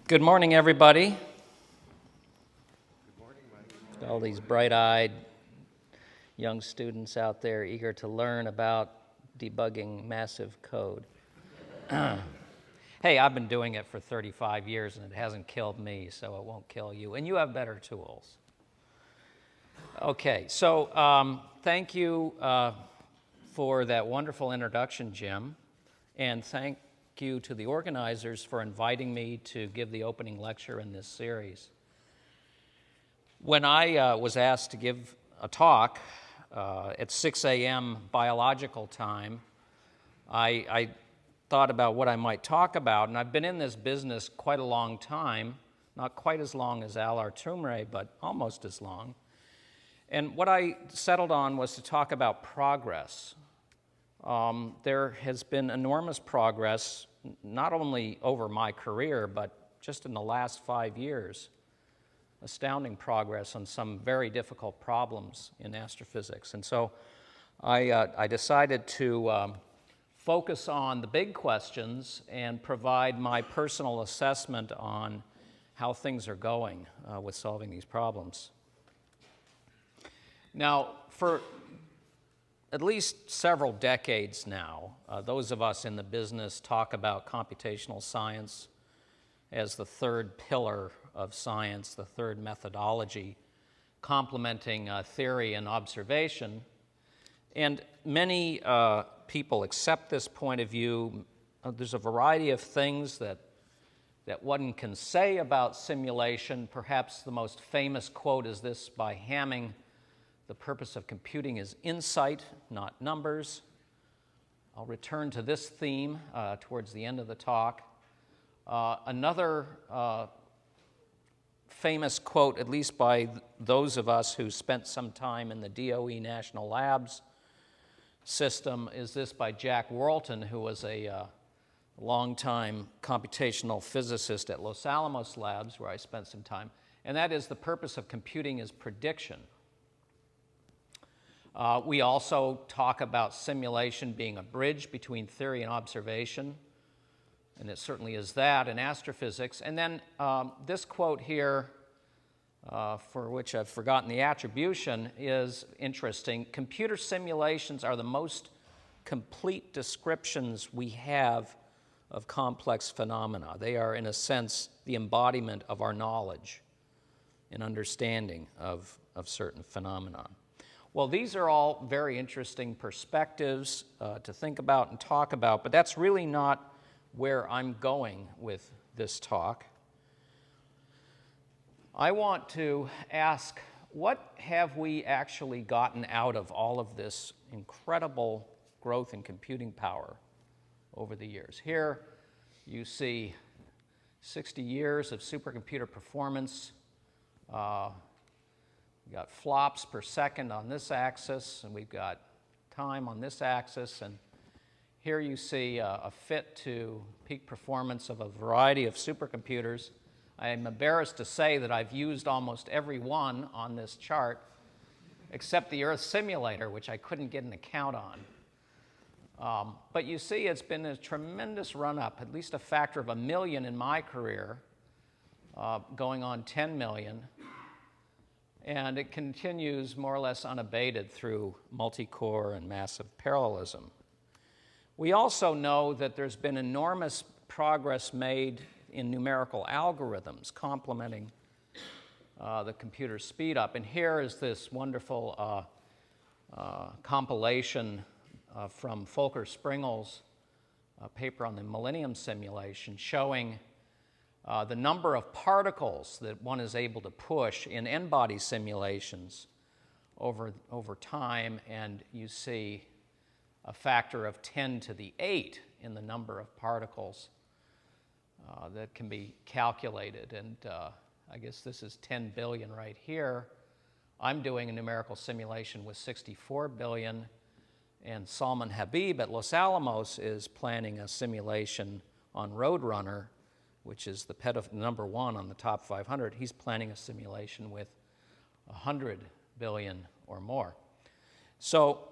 Good morning, everybody. Good morning, Mike. All these bright-eyed young students out there eager to learn about debugging massive code. Hey, I've been doing it for 35 years and it hasn't killed me, so it won't kill you. And you have better tools. Okay, so thank you for that wonderful introduction, Jim. And thank you to the organizers for inviting me to give the opening lecture in this series. When I was asked to give a talk at 6 a.m. biological time, I thought about what I might talk about, and I've been in this business quite a long time, not quite as long as Al Artumre, but almost as long. And what I settled on was to talk about progress. There has been enormous progress, not only over my career, but just in the last 5 years. Astounding progress on some very difficult problems in astrophysics. And so I decided to focus on the big questions and provide my personal assessment on how things are going with solving these problems. Now, for at least several decades now, those of us in the business talk about computational science as the third pillar of science, the third methodology, complementing theory and observation. And many people accept this point of view. There's a variety of things that one can say about simulation. Perhaps the most famous quote is this by Hamming: "The purpose of computing is insight, not numbers." I'll return to this theme towards the end of the talk. Another famous quote, at least by those of us who spent some time in the DOE National Labs system, is this by Jack Worlton, who was a longtime computational physicist at Los Alamos Labs, where I spent some time, and that is: "The purpose of computing is prediction." We also talk about simulation being a bridge between theory and observation, and it certainly is that in astrophysics. And then this quote here, for which I've forgotten the attribution, is interesting. "Computer simulations are the most complete descriptions we have of complex phenomena. They are, in a sense, the embodiment of our knowledge and understanding of certain phenomena." Well, these are all very interesting perspectives to think about and talk about, but that's really not where I'm going with this talk. I want to ask, what have we actually gotten out of all of this incredible growth in computing power over the years? Here you see 60 years of supercomputer performance. We've got flops per second on this axis, and we've got time on this axis. And here you see a fit to peak performance of a variety of supercomputers. I am embarrassed to say that I've used almost every one on this chart, except the Earth simulator, which I couldn't get an account on. But you see, it's been a tremendous run-up, at least a factor of 1 million in my career, going on 10 million. And it continues more or less unabated through multi-core and massive parallelism. We also know that there's been enormous progress made in numerical algorithms complementing the computer speed up. And here is this wonderful compilation from Volker Springel's paper on the Millennium simulation, showing the number of particles that one is able to push in n-body simulations over time, and you see a factor of 10 to the 8 in the number of particles that can be calculated. And I guess this is 10 billion right here. I'm doing a numerical simulation with 64 billion, and Salman Habib at Los Alamos is planning a simulation on Roadrunner, which is the number one on the top 500. He's planning a simulation with 100 billion or more. So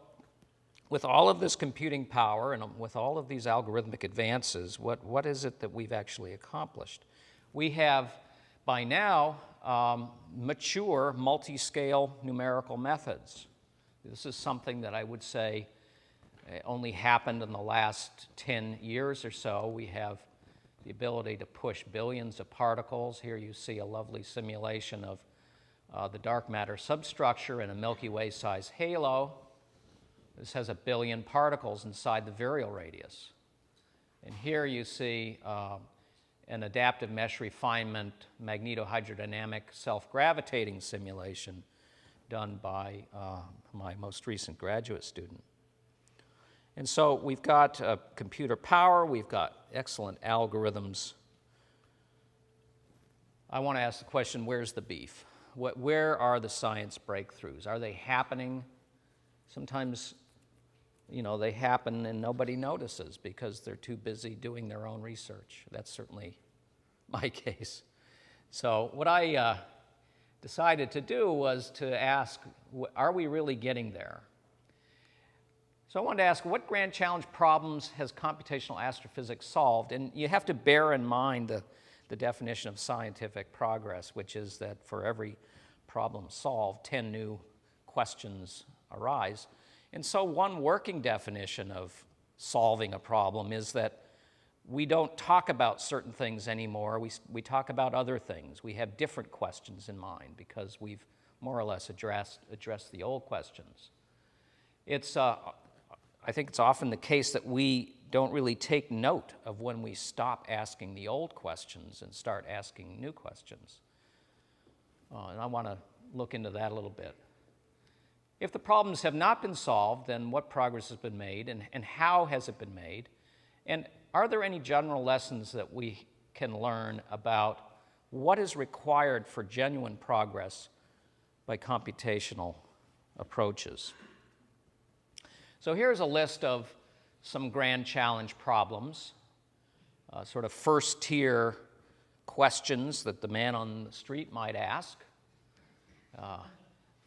with all of this computing power and with all of these algorithmic advances, what is it that we've actually accomplished? We have, by now, mature multiscale numerical methods. This is something that I would say only happened in the last 10 years or so. We have the ability to push billions of particles. Here you see a lovely simulation of the dark matter substructure in a Milky Way-sized halo. This has 1 billion particles inside the virial radius. And here you see an adaptive mesh refinement magnetohydrodynamic self-gravitating simulation done by my most recent graduate student. And so we've got computer power, we've got excellent algorithms. I want to ask the question, where's the beef? Where are the science breakthroughs? Are they happening? Sometimes, you know, they happen and nobody notices because they're too busy doing their own research. That's certainly my case. So what I decided to do was to ask, are we really getting there? So I wanted to ask, what grand challenge problems has computational astrophysics solved? And you have to bear in mind the definition of scientific progress, which is that for every problem solved, 10 new questions arise. And so one working definition of solving a problem is that we don't talk about certain things anymore. We talk about other things. We have different questions in mind because we've more or less addressed the old questions. I think it's often the case that we don't really take note of when we stop asking the old questions and start asking new questions. And I want to look into that a little bit. If the problems have not been solved, then what progress has been made and how has it been made? And are there any general lessons that we can learn about what is required for genuine progress by computational approaches? So here's a list of some grand challenge problems, sort of first-tier questions that the man on the street might ask.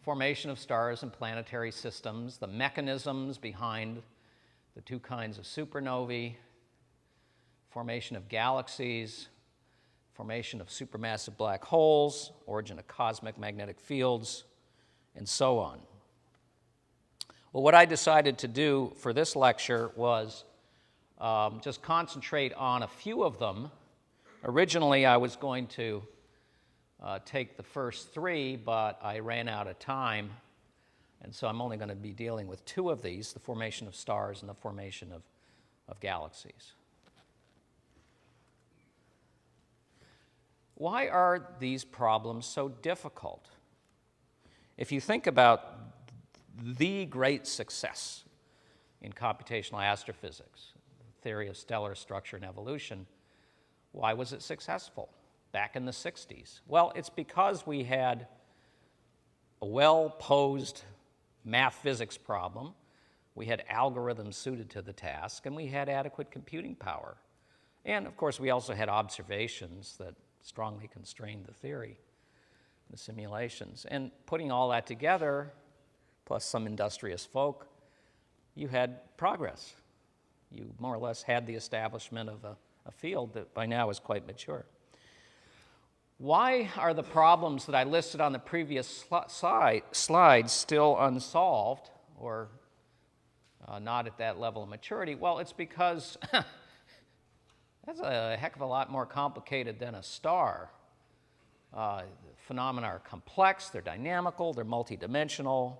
Formation of stars and planetary systems, the mechanisms behind the two kinds of supernovae, formation of galaxies, formation of supermassive black holes, origin of cosmic magnetic fields, and so on. Well, what I decided to do for this lecture was just concentrate on a few of them. Originally, I was going to take the first 3, but I ran out of time, and so I'm only going to be dealing with 2 of these, the formation of stars and the formation of galaxies. Why are these problems so difficult? If you think about the great success in computational astrophysics, the theory of stellar structure and evolution, why was it successful back in the 60s? Well, it's because we had a well-posed math physics problem, we had algorithms suited to the task, and we had adequate computing power. And, of course, we also had observations that strongly constrained the theory, the simulations. And putting all that together, plus some industrious folk, you had progress. You more or less had the establishment of a field that by now is quite mature. Why are the problems that I listed on the previous slide still unsolved or not at that level of maturity? Well, it's because that's a heck of a lot more complicated than a star. Phenomena are complex, they're dynamical, they're multidimensional,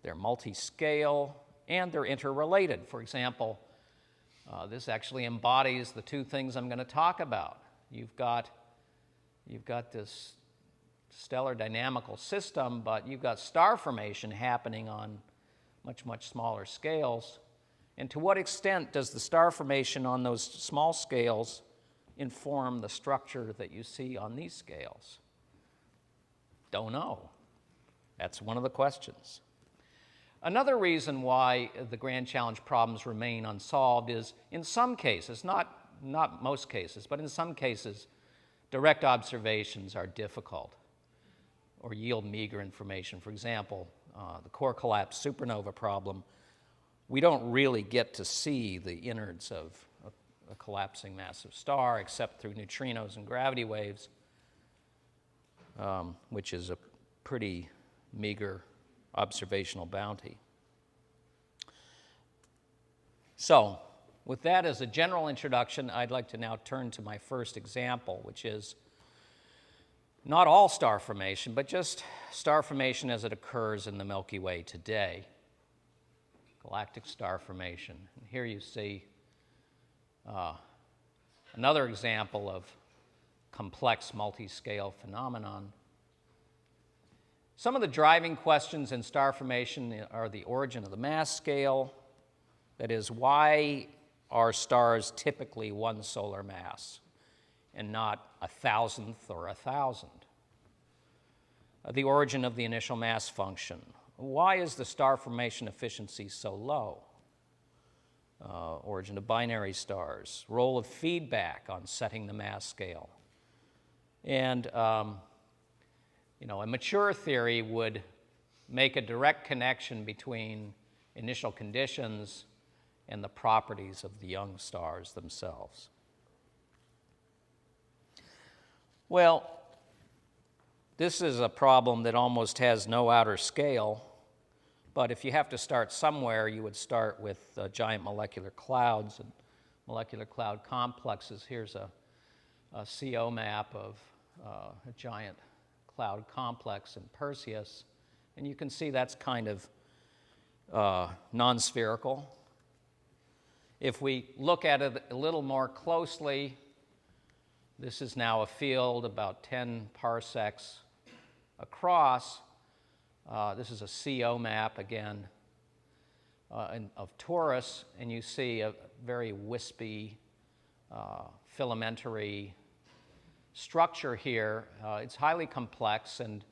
they're multiscale, and they're interrelated. For example, this actually embodies the 2 things I'm going to talk about. You've got this stellar dynamical system, but you've got star formation happening on much, much smaller scales. And to what extent does the star formation on those small scales inform the structure that you see on these scales? Don't know. That's one of the questions. Another reason why the grand challenge problems remain unsolved is, in some cases, not most cases, but in some cases, direct observations are difficult or yield meager information. For example, the core collapse supernova problem, we don't really get to see the innards of a collapsing massive star, except through neutrinos and gravity waves, which is a pretty meager observational bounty. So, with that as a general introduction, I'd like to now turn to my first example, which is not all star formation, but just star formation as it occurs in the Milky Way today. Galactic star formation. And here you see another example of complex multiscale phenomenon. Some of the driving questions in star formation are the origin of the mass scale. That is, why are stars typically one solar mass and not 1,000th or 1,000? The origin of the initial mass function. Why is the star formation efficiency so low? Origin of binary stars. Role of feedback on setting the mass scale. And a mature theory would make a direct connection between initial conditions and the properties of the young stars themselves. Well, this is a problem that almost has no outer scale, but if you have to start somewhere, you would start with giant molecular clouds and molecular cloud complexes. Here's a CO map of a giant cloud complex in Perseus, and you can see that's kind of non-spherical. If we look at it a little more closely, this is now a field about 10 parsecs across. This is a CO map, again, of Taurus, and you see a very wispy, filamentary structure here. It's highly complex, and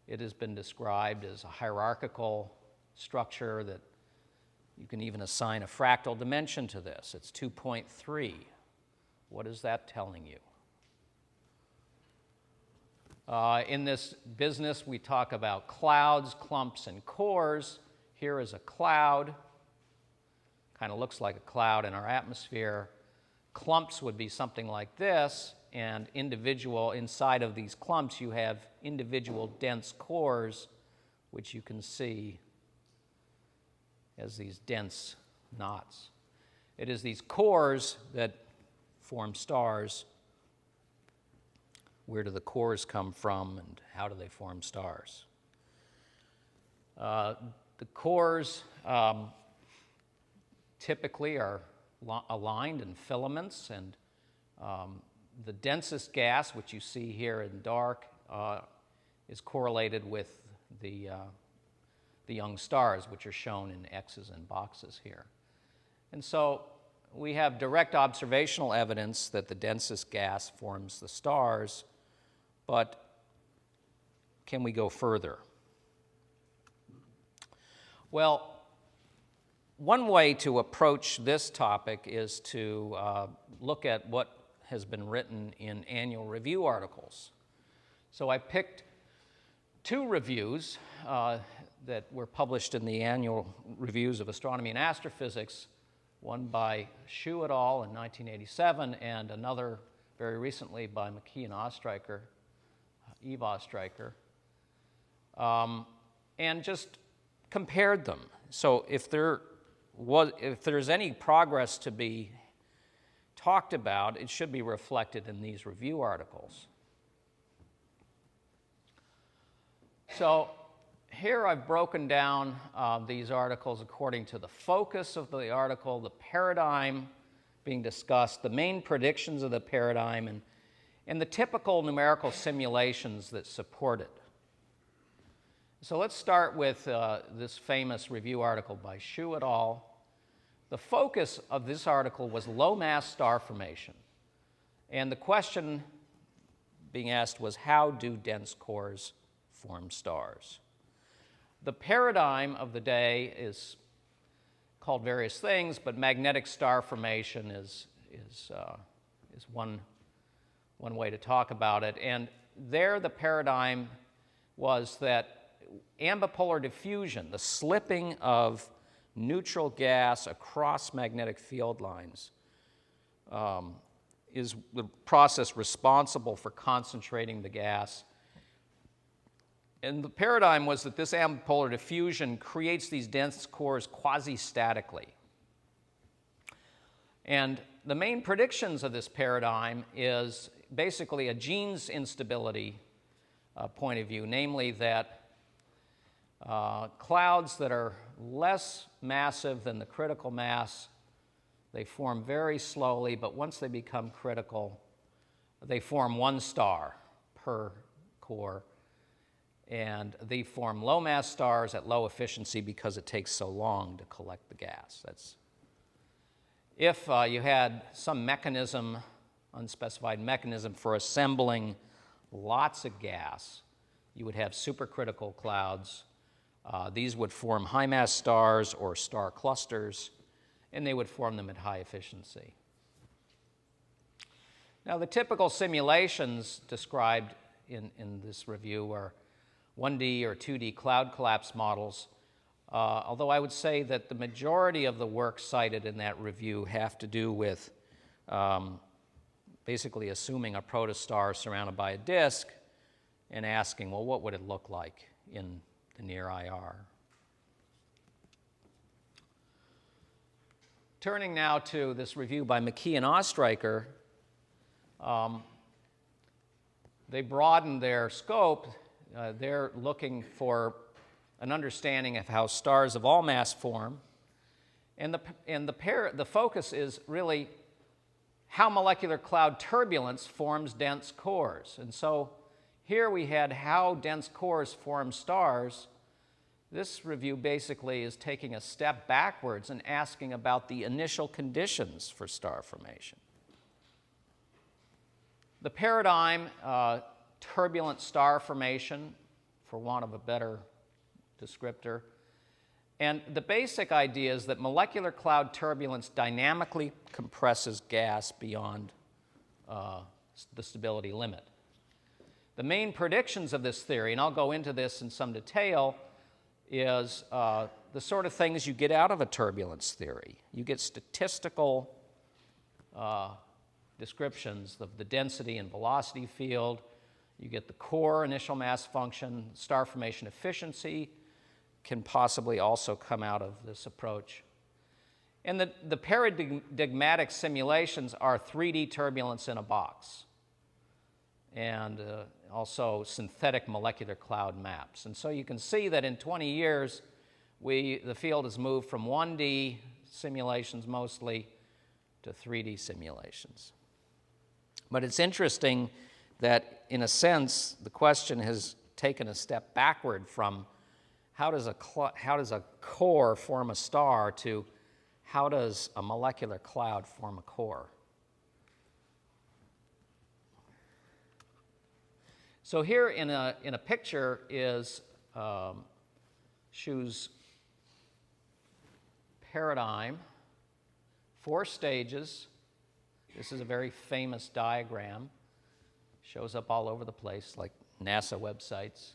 it has been described as a hierarchical structure that you can even assign a fractal dimension to this. It's 2.3. What is that telling you? In this business, we talk about clouds, clumps, and cores. Here is a cloud. Kind of looks like a cloud in our atmosphere. Clumps would be something like this, and inside of these clumps, you have individual dense cores, which you can see as these dense knots. It is these cores that form stars. Where do the cores come from, and how do they form stars? The cores typically are aligned in filaments, and the densest gas, which you see here in dark, is correlated with the young stars, which are shown in X's and boxes here. And so we have direct observational evidence that the densest gas forms the stars, but can we go further? Well, one way to approach this topic is to look at what has been written in annual review articles. So I picked two reviews that were published in the annual reviews of astronomy and astrophysics, one by Xu et al. In 1987, and another very recently by McKee and Eve Ostreicher, and just compared them. So if there's any progress to be talked about, it should be reflected in these review articles. So here I've broken down these articles according to the focus of the article, the paradigm being discussed, the main predictions of the paradigm, and the typical numerical simulations that support it. So let's start with this famous review article by Xu et al. The focus of this article was low-mass star formation. And the question being asked was, how do dense cores form stars? The paradigm of the day is called various things, but magnetic star formation is one way to talk about it. And there the paradigm was that ambipolar diffusion, the slipping of neutral gas across magnetic field lines, is the process responsible for concentrating the gas. And the paradigm was that this ampolar diffusion creates these dense cores quasi-statically. And the main predictions of this paradigm is basically a Jeans instability point of view, namely that clouds that are less massive than the critical mass, they form very slowly, but once they become critical, they form one star per core. And they form low mass stars at low efficiency because it takes so long to collect the gas. That's if you had some mechanism, unspecified mechanism for assembling lots of gas, you would have supercritical clouds. These would form high mass stars or star clusters, and they would form them at high efficiency. Now, the typical simulations described in this review are 1D or 2D cloud collapse models, although I would say that the majority of the work cited in that review have to do with basically assuming a protostar surrounded by a disk and asking, well, what would it look like in the near IR? Turning now to this review by McKee and Ostreicher, they broadened their scope. They're looking for an understanding of how stars of all mass form. And the focus is really how molecular cloud turbulence forms dense cores. And so here we had how dense cores form stars. This review basically is taking a step backwards and asking about the initial conditions for star formation. The paradigm, turbulent star formation, for want of a better descriptor. And the basic idea is that molecular cloud turbulence dynamically compresses gas beyond the stability limit. The main predictions of this theory, and I'll go into this in some detail, is the sort of things you get out of a turbulence theory. You get statistical descriptions of the density and velocity field. You get the core initial mass function. Star formation efficiency can possibly also come out of this approach. And the paradigmatic simulations are 3D turbulence in a box, and also synthetic molecular cloud maps. And so you can see that in 20 years, the field has moved from 1D simulations mostly to 3D simulations. But it's interesting that, in a sense, the question has taken a step backward from how does a core form a star to how does a molecular cloud form a core. So here in a picture is Shu's paradigm, 4 stages. This is a very famous diagram. Shows up all over the place, like NASA websites.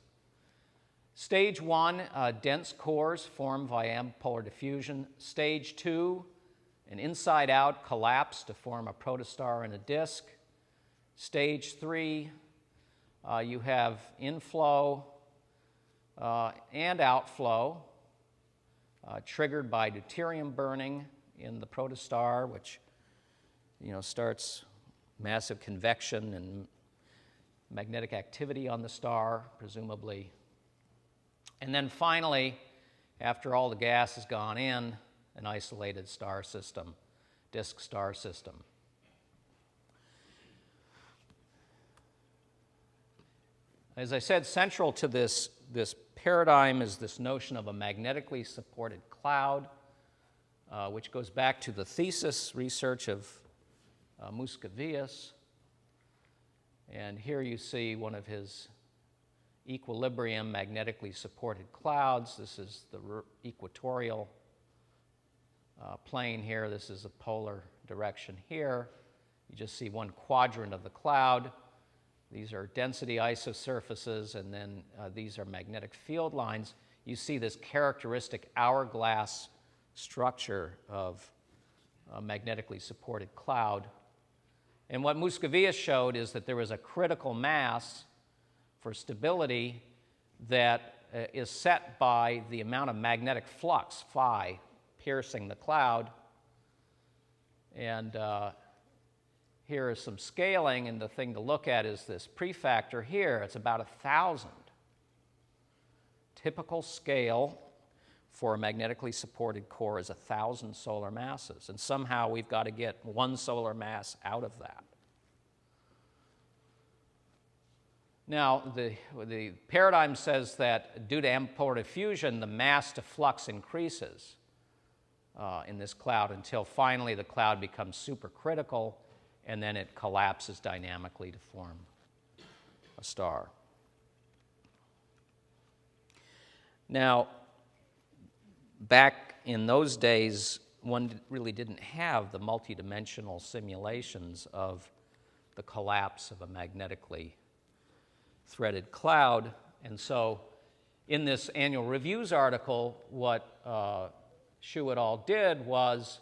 Stage 1, dense cores form via ampolar diffusion. Stage 2, an inside-out collapse to form a protostar and a disk. Stage 3, you have inflow and outflow triggered by deuterium burning in the protostar, which starts massive convection and magnetic activity on the star, presumably. And then finally, after all the gas has gone in, an isolated star system, disk star system. As I said, central to this paradigm is this notion of a magnetically supported cloud, which goes back to the thesis research of Muscovius. And here you see one of his equilibrium magnetically supported clouds. This is the equatorial plane here. This is a polar direction here. You just see one quadrant of the cloud. These are density isosurfaces, and then these are magnetic field lines. You see this characteristic hourglass structure of magnetically supported cloud. And what Muscovia showed is that there was a critical mass for stability that is set by the amount of magnetic flux, phi, piercing the cloud. And here is some scaling, and the thing to look at is this prefactor here. It's about 1,000. Typical scale for a magnetically supported core is 1,000 solar masses, and somehow we've got to get one solar mass out of that. Now, the paradigm says that due to ample diffusion, the mass to flux increases in this cloud until finally the cloud becomes supercritical, and then it collapses dynamically to form a star. Now, back in those days, one really didn't have the multidimensional simulations of the collapse of a magnetically threaded cloud. And so in this annual reviews article, what Xu et al. Did was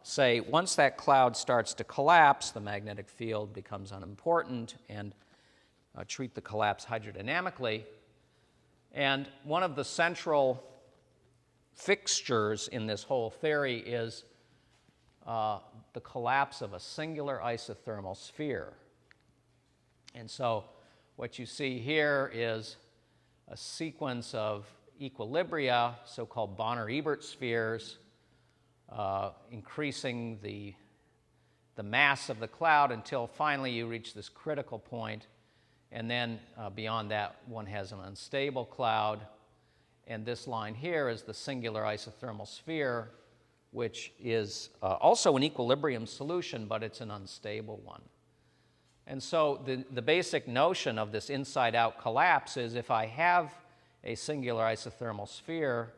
say once that cloud starts to collapse, the magnetic field becomes unimportant, and treat the collapse hydrodynamically. And one of the central fixtures in this whole theory is the collapse of a singular isothermal sphere. And so what you see here is a sequence of equilibria, so-called Bonner-Ebert spheres, increasing the mass of the cloud until finally you reach this critical point. And then beyond that, one has an unstable cloud. And this line here is the singular isothermal sphere, which is also an equilibrium solution, but it's an unstable one. And so the basic notion of this inside-out collapse is if I have a singular isothermal sphere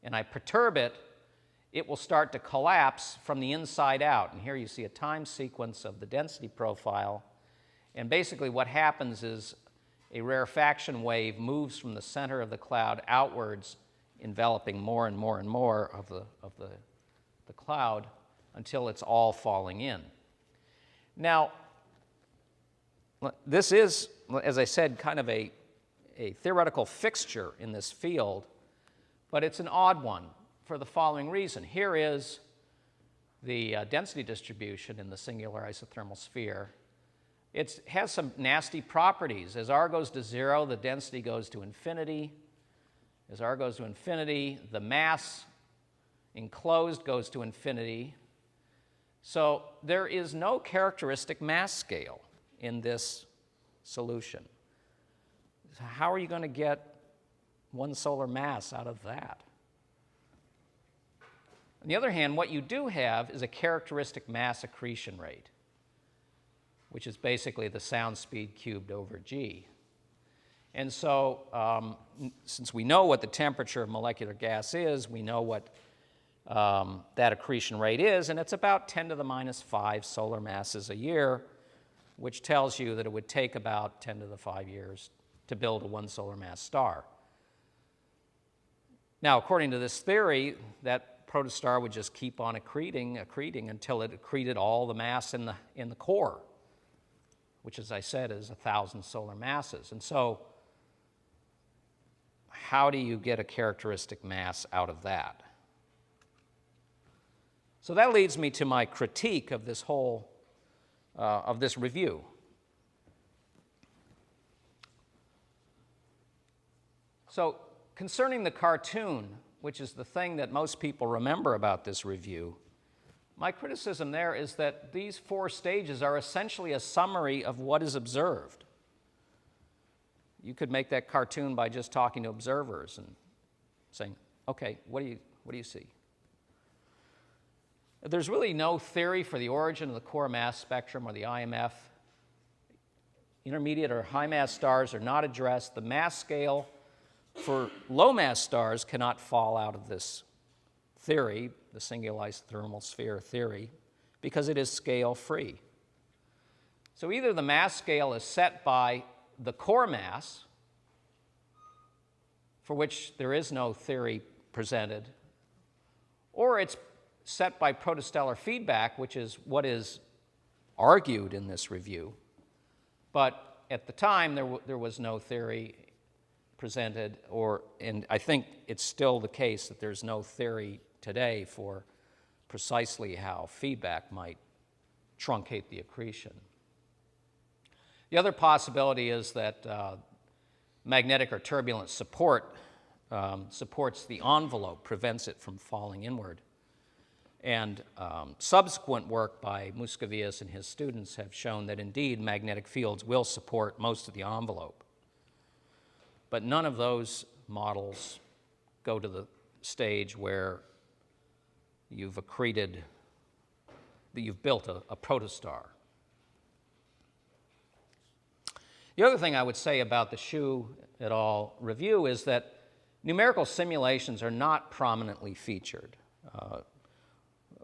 and I perturb it, it will start to collapse from the inside out. And here you see a time sequence of the density profile. And basically what happens is a rarefaction wave moves from the center of the cloud outwards, enveloping more and more and more of the cloud until it's all falling in. Now, this is, as I said, kind of a theoretical fixture in this field, but it's an odd one for the following reason. Here is the density distribution in the singular isothermal sphere. It has some nasty properties. As r goes to 0, the density goes to infinity. As r goes to infinity, the mass enclosed goes to infinity. So there is no characteristic mass scale in this solution. So how are you going to get one solar mass out of that? On the other hand, what you do have is a characteristic mass accretion rate, which is basically the sound speed cubed over g. And so since we know what the temperature of molecular gas is, we know what that accretion rate is, and it's about 10 to the minus 5 solar masses a year, which tells you that it would take about 10 to the 5 years to build a one solar mass star. Now, according to this theory, that protostar would just keep on accreting until it accreted all the mass in the core, which, as I said, is 1,000 solar masses. And so how do you get a characteristic mass out of that? So that leads me to my critique of this whole, of this review. So concerning the cartoon, which is the thing that most people remember about this review, my criticism there is that these 4 stages are essentially a summary of what is observed. You could make that cartoon by just talking to observers and saying, okay, what do you see? There's really no theory for the origin of the core mass spectrum or the IMF. Intermediate or high mass stars are not addressed. The mass scale for low mass stars cannot fall out of this theory, the singular isothermal sphere theory, because it is scale free. So either the mass scale is set by the core mass, for which there is no theory presented, or it's set by protostellar feedback, which is what is argued in this review. But at the time, there was no theory presented, and I think it's still the case that there's no theory today for precisely how feedback might truncate the accretion. The other possibility is that magnetic or turbulent support supports the envelope, prevents it from falling inward. And subsequent work by Muscovius and his students have shown that indeed magnetic fields will support most of the envelope. But none of those models go to the stage where you've accreted, that you've built a protostar. The other thing I would say about the Xu et al. Review is that numerical simulations are not prominently featured.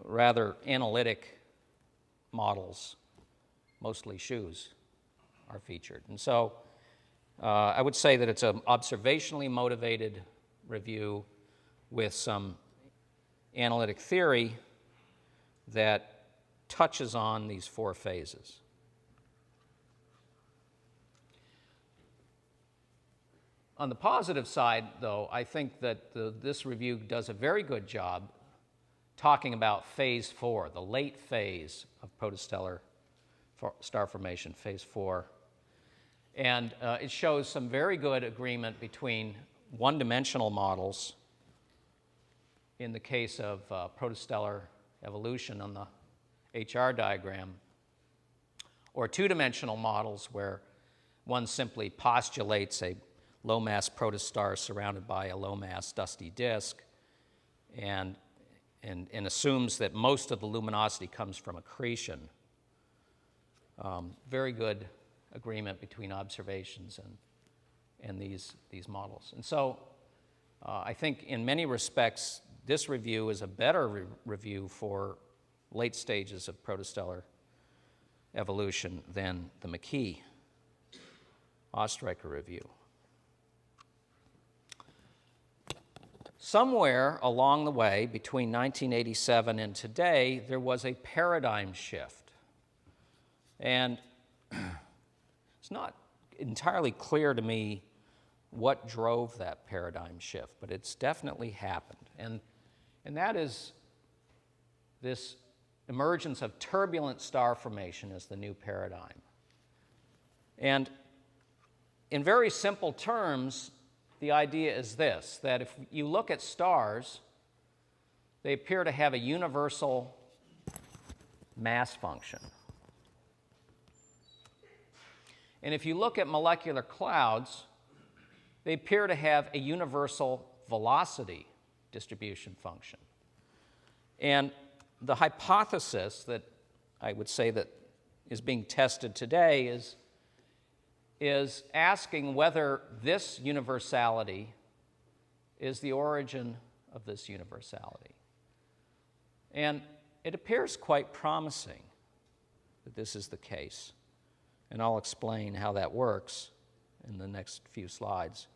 Rather, analytic models, mostly Xu's, are featured. And so I would say that it's an observationally motivated review with some analytic theory that touches on these four phases. On the positive side, though, I think that this review does a very good job talking about phase 4, the late phase of protostellar star formation, phase 4. And it shows some very good agreement between one-dimensional models in the case of protostellar evolution on the HR diagram, or two-dimensional models where one simply postulates a low-mass protostar surrounded by a low-mass dusty disk and assumes that most of the luminosity comes from accretion. Very good agreement between observations and these models. And so I think in many respects, this review is a better review for late stages of protostellar evolution than the McKee-Ostreicher review. Somewhere along the way, between 1987 and today, there was a paradigm shift. And it's not entirely clear to me what drove that paradigm shift, but it's definitely happened. And that is this emergence of turbulent star formation as the new paradigm. And in very simple terms, the idea is this, that if you look at stars, they appear to have a universal mass function. And if you look at molecular clouds, they appear to have a universal velocity distribution function. And the hypothesis that I would say that is being tested today is asking whether this universality is the origin of this universality. And it appears quite promising that this is the case. And I'll explain how that works in the next few slides.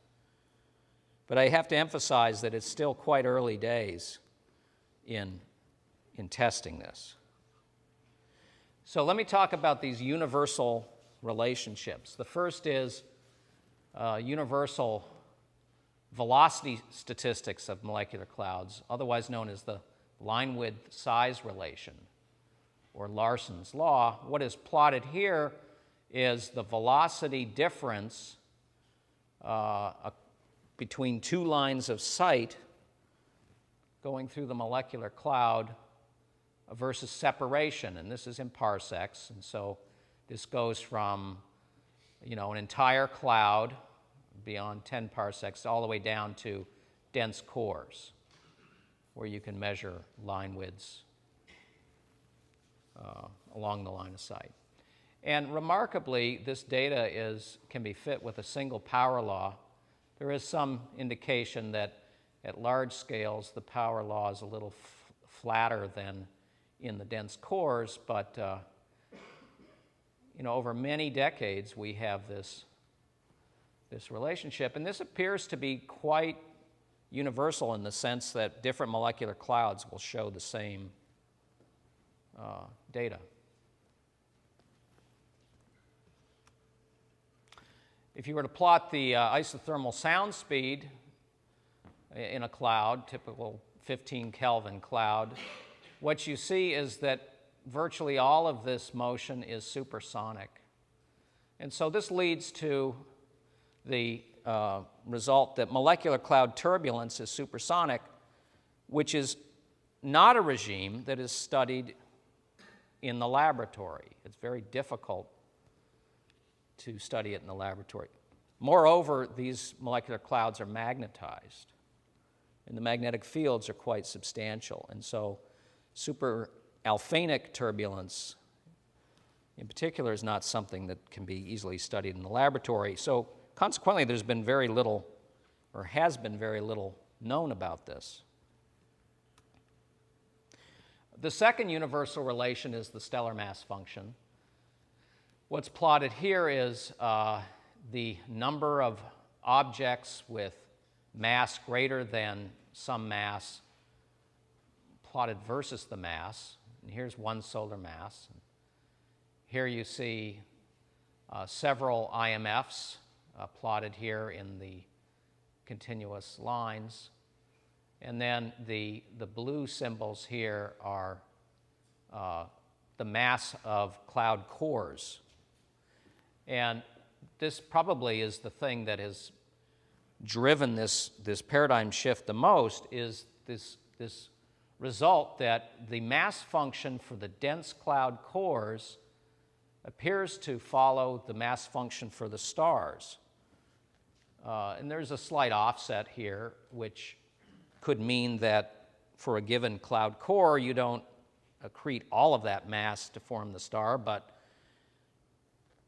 But I have to emphasize that it's still quite early days in testing this. So let me talk about these universal relationships. The first is universal velocity statistics of molecular clouds, otherwise known as the line width size relation, or Larson's law. What is plotted here is the velocity difference between two lines of sight going through the molecular cloud versus separation, and this is in parsecs, and so this goes from, an entire cloud beyond 10 parsecs all the way down to dense cores, where you can measure line widths along the line of sight. And remarkably, this data can be fit with a single power law. There is some indication that at large scales, the power law is a little flatter than in the dense cores, but over many decades, we have this relationship, and this appears to be quite universal in the sense that different molecular clouds will show the same data. If you were to plot the isothermal sound speed in a cloud, typical 15 Kelvin cloud, what you see is that virtually all of this motion is supersonic. And so this leads to the result that molecular cloud turbulence is supersonic, which is not a regime that is studied in the laboratory. It's very difficult to study it in the laboratory. Moreover, these molecular clouds are magnetized, and the magnetic fields are quite substantial. And so super Alfvenic turbulence in particular is not something that can be easily studied in the laboratory. So consequently, there's been very little, or has been very little, known about this. The second universal relation is the stellar mass function. What's plotted here is the number of objects with mass greater than some mass plotted versus the mass. And here's one solar mass. Here you see several IMFs plotted here in the continuous lines. And then the blue symbols here are the mass of cloud cores. And this probably is the thing that has driven this paradigm shift the most, is this result that the mass function for the dense cloud cores appears to follow the mass function for the stars. And there's a slight offset here, which could mean that for a given cloud core, you don't accrete all of that mass to form the star, but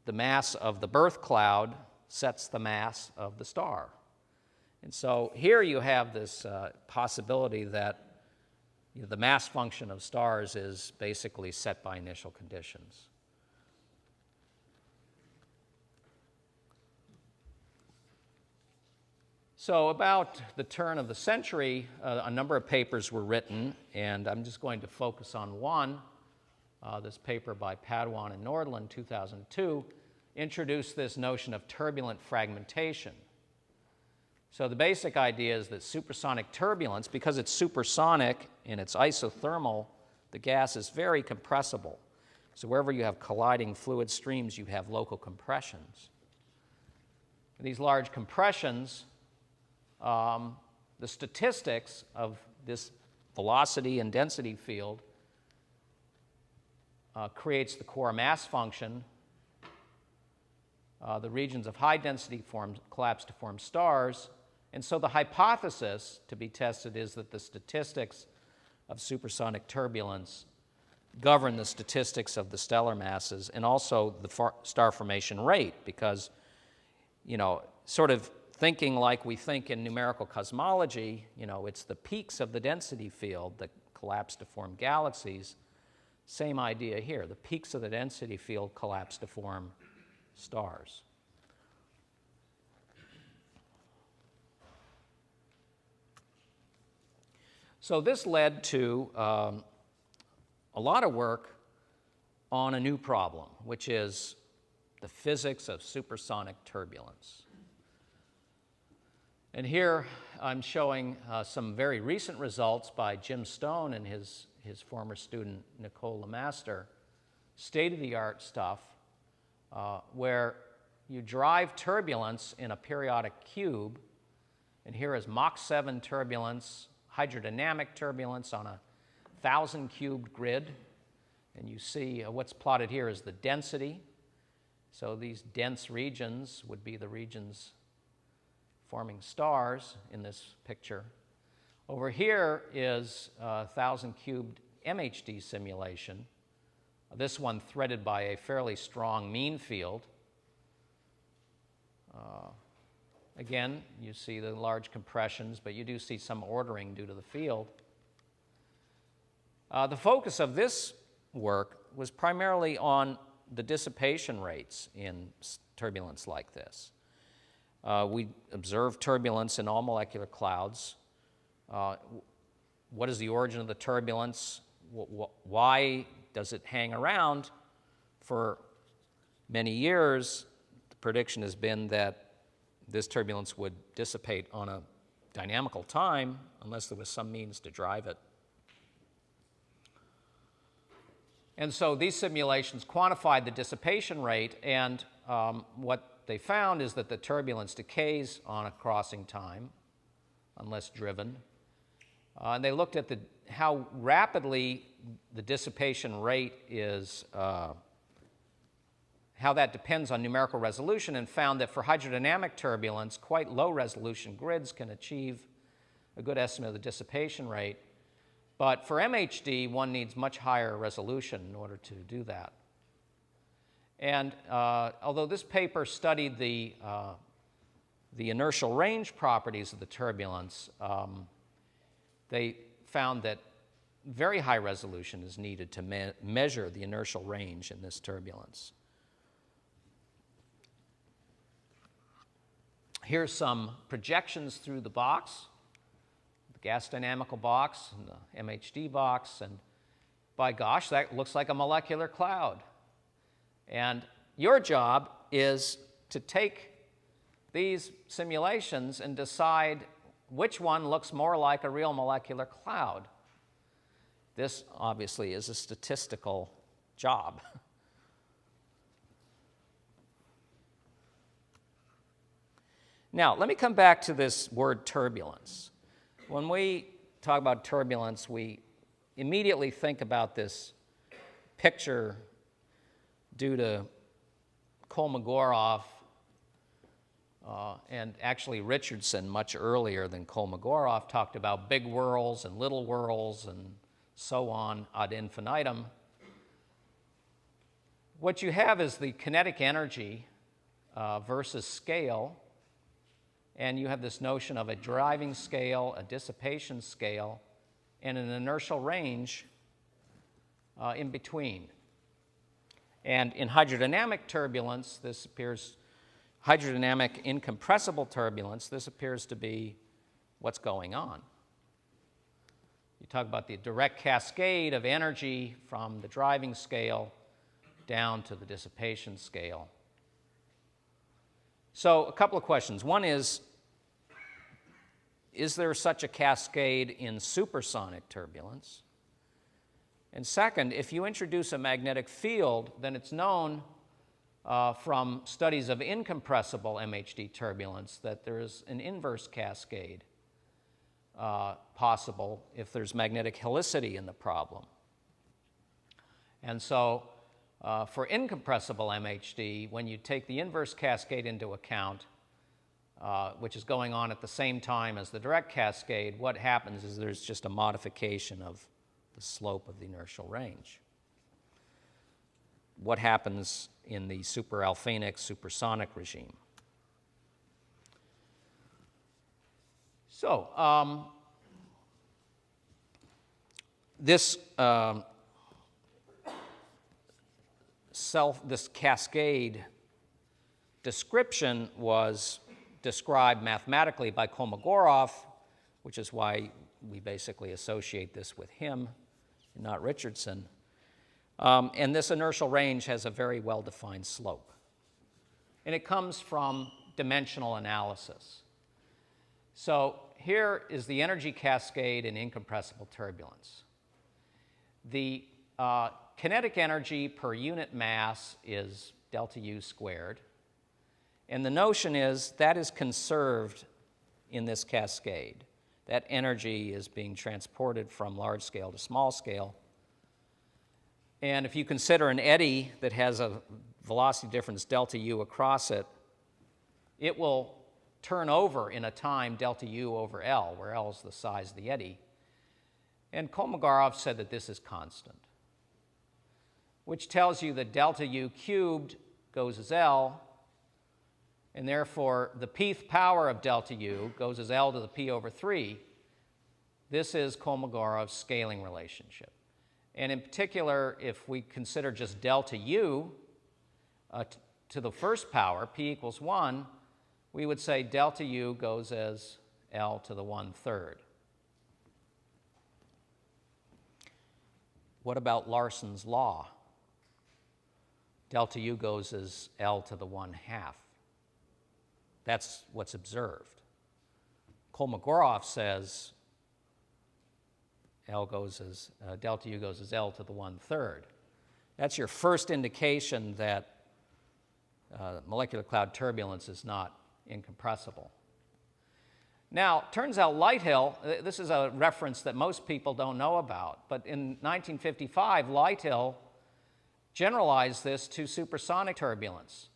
the mass of the birth cloud sets the mass of the star. And so here you have this possibility that the mass function of stars is basically set by initial conditions. So about the turn of the century, a number of papers were written, and I'm just going to focus on one. This paper by Paduan and Nordland, 2002, introduced this notion of turbulent fragmentation. So the basic idea is that supersonic turbulence, because it's supersonic and it's isothermal, the gas is very compressible. So wherever you have colliding fluid streams, you have local compressions. These large compressions, the statistics of this velocity and density field creates the core mass function. The regions of high density collapse to form stars. And so the hypothesis to be tested is that the statistics of supersonic turbulence govern the statistics of the stellar masses and also the star formation rate, because, sort of thinking like we think in numerical cosmology, it's the peaks of the density field that collapse to form galaxies. Same idea here. The peaks of the density field collapse to form stars. So this led to a lot of work on a new problem, which is the physics of supersonic turbulence. And here I'm showing some very recent results by Jim Stone and his former student Nicole Lemaster, state-of-the-art stuff, where you drive turbulence in a periodic cube, and here is Mach 7 turbulence, hydrodynamic turbulence on a 1,000-cubed grid, and you see what's plotted here is the density. So these dense regions would be the regions forming stars in this picture. Over here is a 1,000-cubed MHD simulation, this one threaded by a fairly strong mean field. Again, you see the large compressions, but you do see some ordering due to the field. The focus of this work was primarily on the dissipation rates in turbulence like this. We observed turbulence in all molecular clouds, what is the origin of the turbulence? Why does it hang around for many years? The prediction has been that this turbulence would dissipate on a dynamical time unless there was some means to drive it. And so these simulations quantified the dissipation rate, and what they found is that the turbulence decays on a crossing time unless driven. And they looked at how rapidly the dissipation rate is, how that depends on numerical resolution, and found that for hydrodynamic turbulence, quite low resolution grids can achieve a good estimate of the dissipation rate. But for MHD, one needs much higher resolution in order to do that. And although this paper studied the inertial range properties of the turbulence, they found that very high resolution is needed to measure the inertial range in this turbulence. Here's some projections through the box, the gas dynamical box and the MHD box, and by gosh, that looks like a molecular cloud. And your job is to take these simulations and decide which one looks more like a real molecular cloud. This obviously is a statistical job. Now, let me come back to this word turbulence. When we talk about turbulence, we immediately think about this picture due to Kolmogorov and actually Richardson much earlier than Kolmogorov talked about big whirls and little whirls and so on ad infinitum. What you have is the kinetic energy versus scale, and you have this notion of a driving scale, a dissipation scale, and an inertial range in between. And in hydrodynamic turbulence, this appears, hydrodynamic incompressible turbulence, this appears to be what's going on. You talk about the direct cascade of energy from the driving scale down to the dissipation scale. So a couple of questions. One is there such a cascade in supersonic turbulence? And second, if you introduce a magnetic field, then it's known from studies of incompressible MHD turbulence that there is an inverse cascade possible if there's magnetic helicity in the problem. And so for incompressible MHD, when you take the inverse cascade into account, which is going on at the same time as the direct cascade, what happens is there's just a modification of the slope of the inertial range. What happens in the super-Alfvenic supersonic regime? So this cascade description was described mathematically by Kolmogorov, which is why we basically associate this with him and not Richardson. And this inertial range has a very well-defined slope. And it comes from dimensional analysis. So here is the energy cascade in incompressible turbulence. The kinetic energy per unit mass is delta U squared. And the notion is that is conserved in this cascade. That energy is being transported from large scale to small scale. And if you consider an eddy that has a velocity difference delta U across it, it will turn over in a time delta U over L, where L is the size of the eddy. And Kolmogorov said that this is constant, which tells you that delta U cubed goes as L, and therefore the pth power of delta U goes as L to the P over 3. This is Kolmogorov's scaling relationship. And in particular, if we consider just delta U to the first power, P equals 1, we would say delta U goes as L to the 1/3. What about Larson's law? Delta U goes as L to the 1/2. That's what's observed. Kolmogorov says delta U goes as L to the 1/3. That's your first indication that molecular cloud turbulence is not incompressible. Now, turns out Lighthill, this is a reference that most people don't know about, but in 1955, Lighthill generalized this to supersonic turbulence.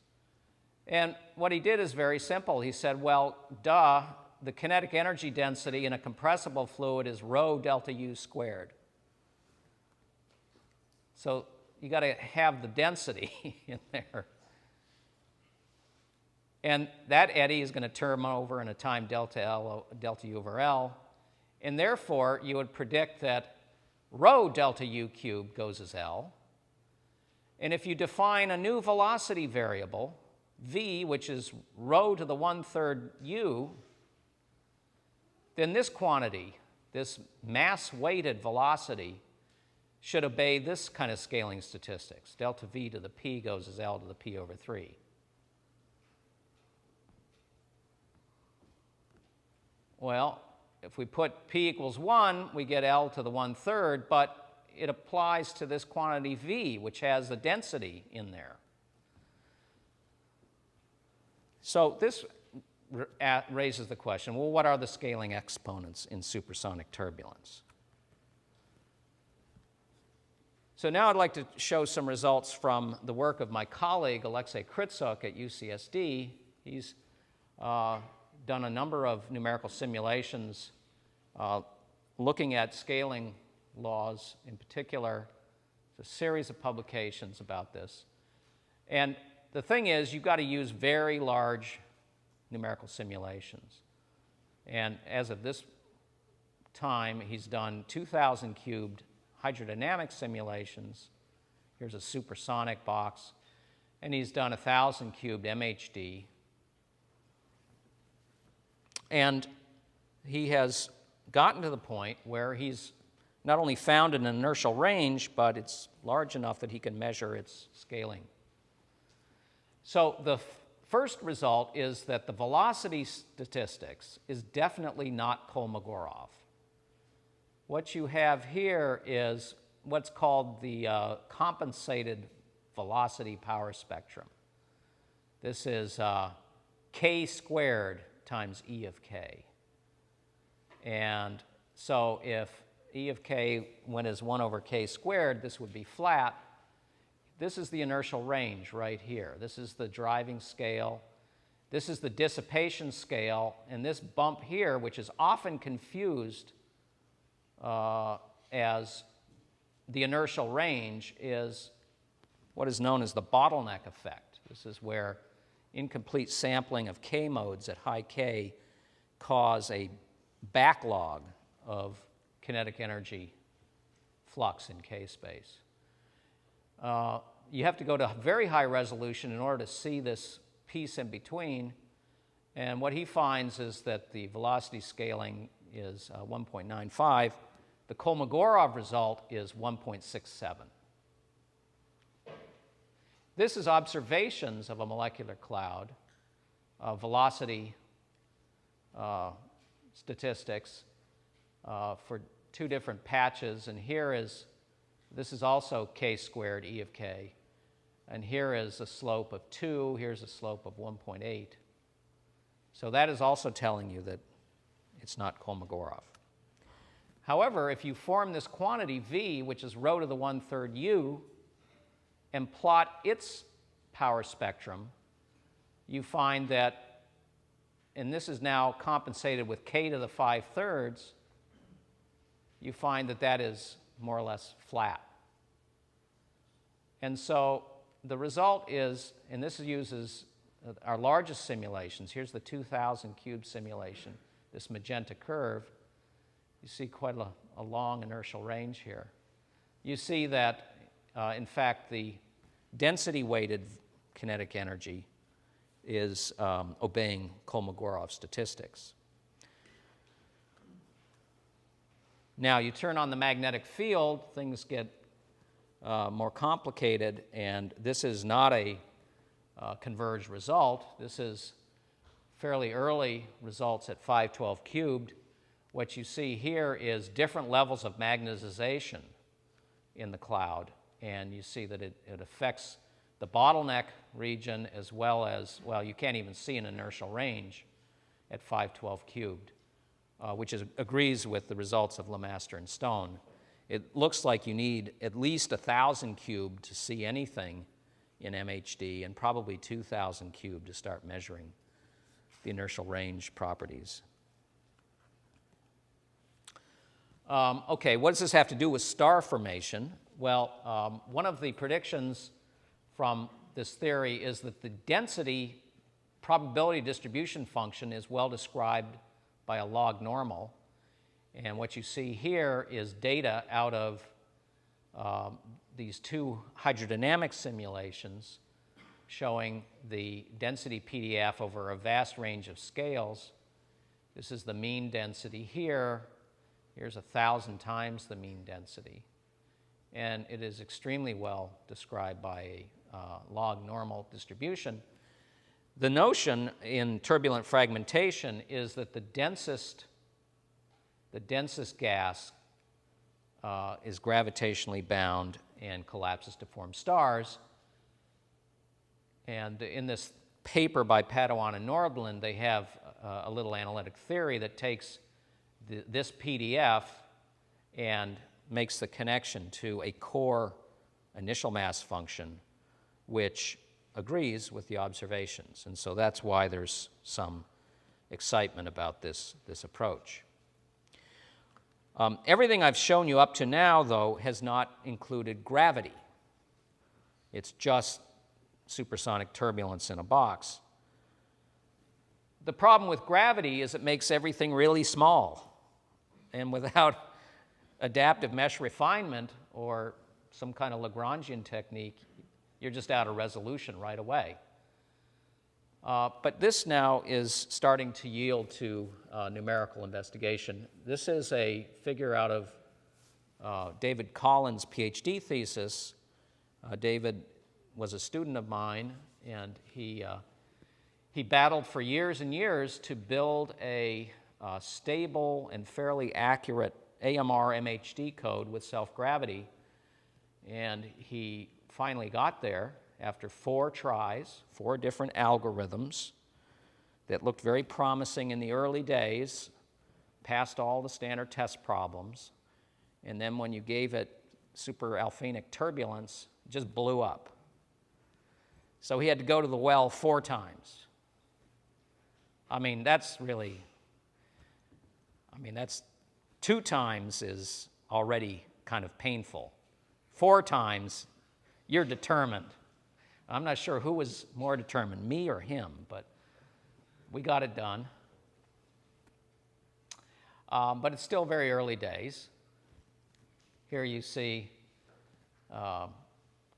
And what he did is very simple. He said, well, duh, the kinetic energy density in a compressible fluid is rho delta U squared. So you got to have the density in there. And that eddy is going to turn over in a time delta U over L. And therefore, you would predict that rho delta U cubed goes as L. And if you define a new velocity variable, v, which is rho to the 1/3 u, then this quantity, this mass-weighted velocity, should obey this kind of scaling statistics. Delta v to the p goes as L to the p over 3. Well, if we put p equals 1, we get L to the 1/3, but it applies to this quantity v, which has the density in there. So this raises the question, well, what are the scaling exponents in supersonic turbulence? So now I'd like to show some results from the work of my colleague, Alexei Krytsuk at UCSD. He's done a number of numerical simulations looking at scaling laws in particular. There's a series of publications about this. And the thing is, you've got to use very large numerical simulations. And as of this time, he's done 2,000 cubed hydrodynamic simulations. Here's a supersonic box. And he's done 1,000 cubed MHD. And he has gotten to the point where he's not only found an inertial range, but it's large enough that he can measure its scaling. So the first result is that the velocity statistics is definitely not Kolmogorov. What you have here is what's called the compensated velocity power spectrum. This is k squared times E of k. And so if E of k went as 1 over k squared, this would be flat. This is the inertial range right here. This is the driving scale. This is the dissipation scale. And this bump here, which is often confused as the inertial range, is what is known as the bottleneck effect. This is where incomplete sampling of k modes at high k cause a backlog of kinetic energy flux in k space. You have to go to very high resolution in order to see this piece in between. And what he finds is that the velocity scaling is 1.95. The Kolmogorov result is 1.67. This is observations of a molecular cloud, velocity statistics for two different patches. And this is also k squared E of k. And here is a slope of 2. Here's a slope of 1.8. So that is also telling you that it's not Kolmogorov. However, if you form this quantity v, which is rho to the 1/3 u, and plot its power spectrum, you find that, and this is now compensated with k to the 5/3, you find that that is more or less flat. And so the result is, and this uses our largest simulations. Here's the 2,000 cube simulation, this magenta curve. You see quite a long inertial range here. You see that, in fact, the density-weighted kinetic energy is obeying Kolmogorov statistics. Now, you turn on the magnetic field, things get more complicated, and this is not a converged result. This is fairly early results at 512 cubed. What you see here is different levels of magnetization in the cloud, and you see that it affects the bottleneck region as well as, well, you can't even see an inertial range at 512 cubed, which agrees with the results of LeMaster and Stone. It looks like you need at least 1,000 cubed to see anything in MHD and probably 2,000 cubed to start measuring the inertial range properties. Okay, what does this have to do with star formation? Well, one of the predictions from this theory is that the density probability distribution function is well described by a log normal. And what you see here is data out of these two hydrodynamic simulations showing the density PDF over a vast range of scales. This is the mean density here. Here's 1,000 times the mean density. And it is extremely well described by a log normal distribution. The notion in turbulent fragmentation is that the densest gas is gravitationally bound and collapses to form stars. And in this paper by Padoan and Nordlund, they have a little analytic theory that takes this PDF and makes the connection to a core initial mass function, which agrees with the observations. And so that's why there's some excitement about this approach. Everything I've shown you up to now, though, has not included gravity. It's just supersonic turbulence in a box. The problem with gravity is it makes everything really small. And without adaptive mesh refinement or some kind of Lagrangian technique, you're just out of resolution right away. But this now is starting to yield to numerical investigation. This is a figure out of David Collins' PhD thesis. David was a student of mine, and he battled for years and years to build a stable and fairly accurate AMR MHD code with self-gravity. And he finally got there after 4 tries, 4 different algorithms that looked very promising in the early days, passed all the standard test problems, and then when you gave it super Alfvenic turbulence, it just blew up. So he had to go to the well 4 times. I mean, that's 2 times is already kind of painful. 4 times, you're determined. I'm not sure who was more determined, me or him, but we got it done. But it's still very early days. Here you see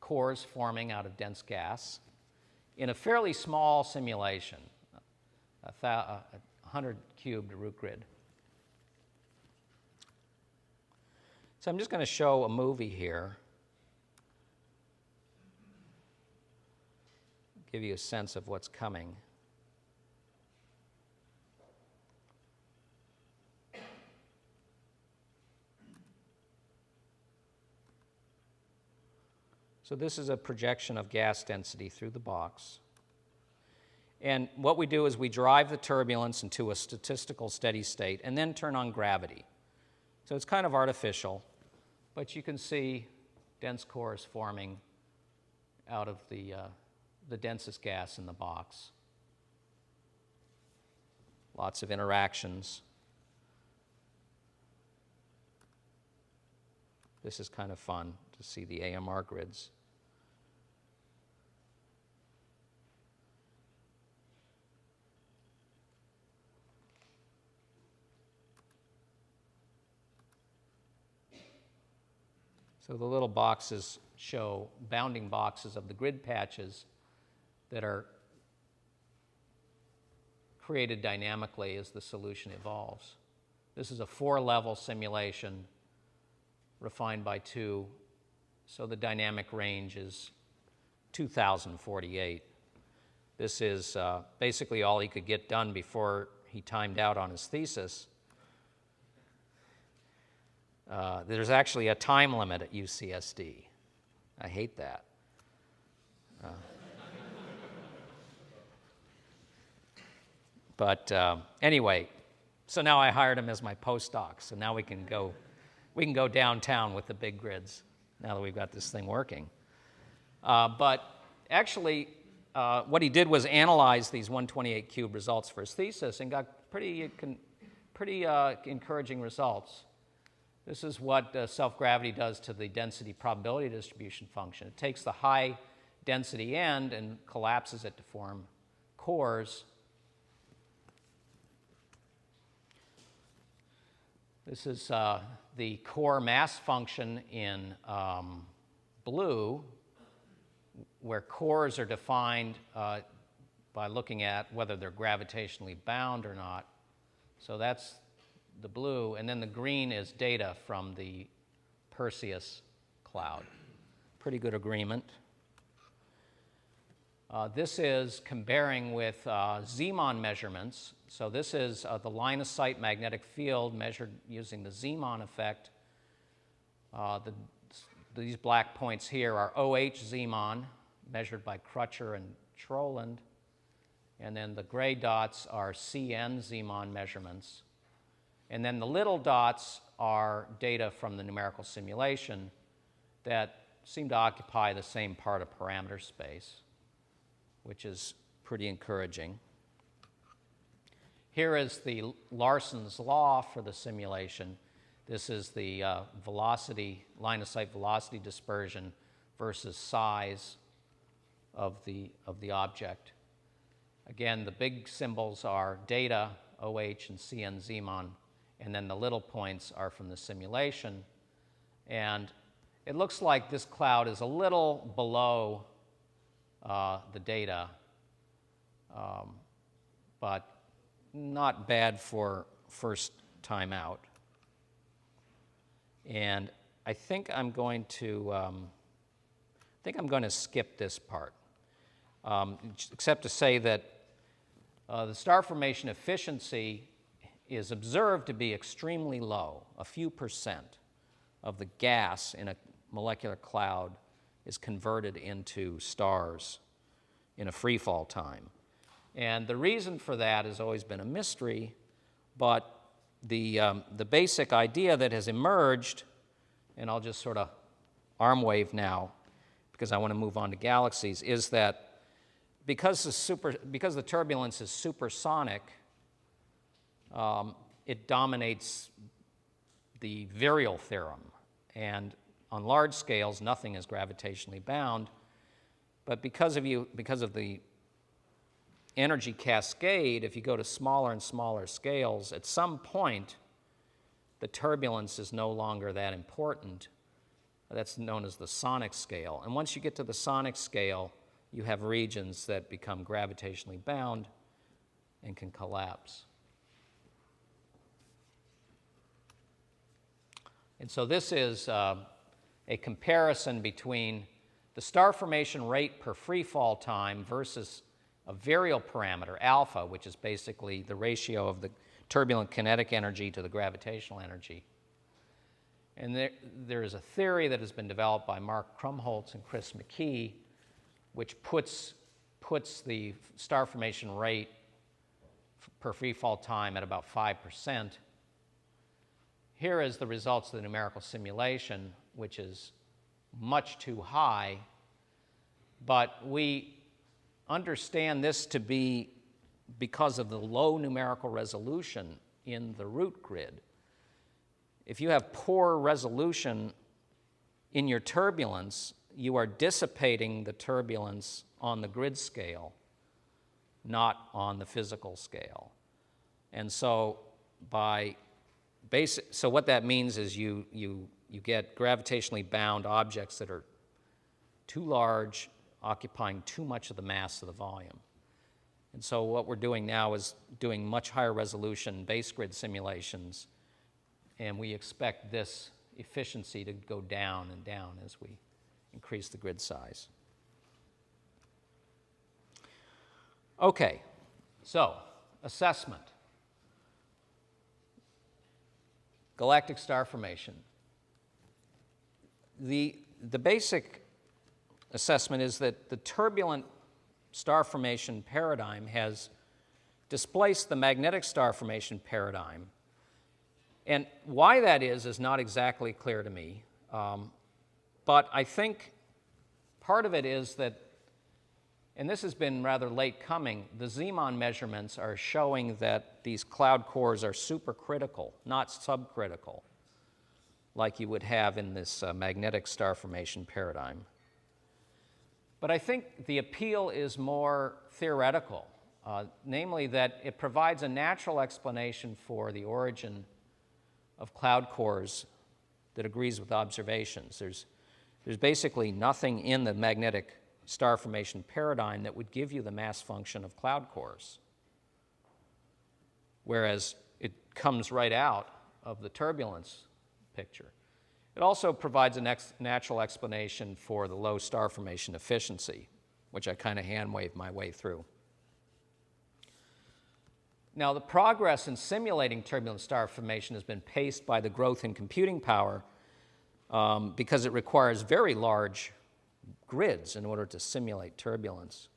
cores forming out of dense gas in a fairly small simulation, a 100 cubed root grid. So I'm just going to show a movie here, give you a sense of what's coming. So this is a projection of gas density through the box. And what we do is we drive the turbulence into a statistical steady state and then turn on gravity. So it's kind of artificial, but you can see dense cores forming out of the densest gas in the box. Lots of interactions. This is kind of fun to see the AMR grids. So the little boxes show bounding boxes of the grid patches that are created dynamically as the solution evolves. This is a 4-level simulation refined by 2 So the dynamic range is 2048. This is basically all he could get done before he timed out on his thesis. There's actually a time limit at UCSD. I hate that. But anyway, so now I hired him as my postdoc. So now we can go downtown with the big grids now that we've got this thing working. But actually, what he did was analyze these 128 cube results for his thesis and got pretty encouraging results. This is what self-gravity does to the density probability distribution function. It takes the high density end and collapses it to form cores. This is the core mass function in blue, where cores are defined by looking at whether they're gravitationally bound or not. So that's the blue, and then the green is data from the Perseus cloud. Pretty good agreement. This is comparing with Zeeman measurements. So this is the line of sight magnetic field measured using the Zeeman effect. These black points here are OH Zeeman, measured by Crutcher and Troland. And then the gray dots are CN Zeeman measurements. And then the little dots are data from the numerical simulation that seem to occupy the same part of parameter space, which is pretty encouraging. Here is the Larson's law for the simulation. This is the velocity, line of sight velocity dispersion versus size of the object. Again, the big symbols are data, OH and CN Zeeman, and then the little points are from the simulation. And it looks like this cloud is a little below the data, but not bad for first time out. And I think I'm going to skip this part, except to say that the star formation efficiency is observed to be extremely low. A few percent of the gas in a molecular cloud is converted into stars in a free fall time. And the reason for that has always been a mystery, but the basic idea that has emerged, and I'll just sort of arm wave now because I want to move on to galaxies, is that because the turbulence is supersonic, it dominates the virial theorem. And on large scales, nothing is gravitationally bound. But because of the energy cascade, if you go to smaller and smaller scales, at some point, the turbulence is no longer that important. That's known as the sonic scale. And once you get to the sonic scale, you have regions that become gravitationally bound and can collapse. And so this is a comparison between the star formation rate per free fall time versus a virial parameter, alpha, which is basically the ratio of the turbulent kinetic energy to the gravitational energy. And there is a theory that has been developed by Mark Krumholtz and Chris McKee, which puts the star formation rate per free fall time at about 5%. Here is the results of the numerical simulation, which is much too high, but we understand this to be because of the low numerical resolution in the root grid. If you have poor resolution in your turbulence, you are dissipating the turbulence on the grid scale, not on the physical scale. And so so what that means is you get gravitationally bound objects that are too large, occupying too much of the mass of the volume. And so what we're doing now is doing much higher resolution base grid simulations, and we expect this efficiency to go down and down as we increase the grid size. Okay, so assessment. Galactic star formation. The basic assessment is that the turbulent star formation paradigm has displaced the magnetic star formation paradigm. And why that is not exactly clear to me. But I think part of it is that, and this has been rather late coming, the Zeeman measurements are showing that these cloud cores are supercritical, not subcritical, like you would have in this magnetic star formation paradigm. But I think the appeal is more theoretical, namely that it provides a natural explanation for the origin of cloud cores that agrees with observations. There's basically nothing in the magnetic star formation paradigm that would give you the mass function of cloud cores, whereas it comes right out of the turbulence picture. It also provides a natural explanation for the low star formation efficiency, which I kind of hand-waved my way through. Now, the progress in simulating turbulent star formation has been paced by the growth in computing power because it requires very large grids in order to simulate turbulence.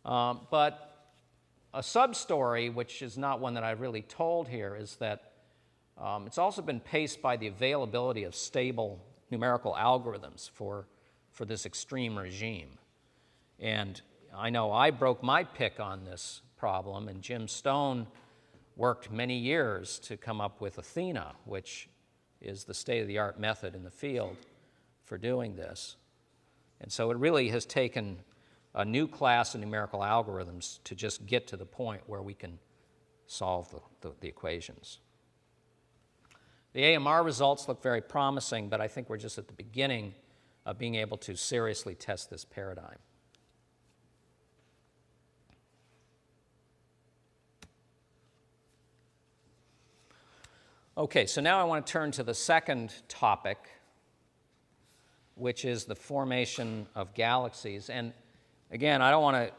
But a sub-story, which is not one that I've really told here, is that it's also been paced by the availability of stable numerical algorithms for this extreme regime. And I know I broke my pick on this problem, and Jim Stone worked many years to come up with Athena, which is the state-of-the-art method in the field for doing this. And so it really has taken a new class of numerical algorithms to just get to the point where we can solve the equations. The AMR results look very promising, but I think we're just at the beginning of being able to seriously test this paradigm. Okay, so now I want to turn to the second topic, which is the formation of galaxies. And again, I don't want to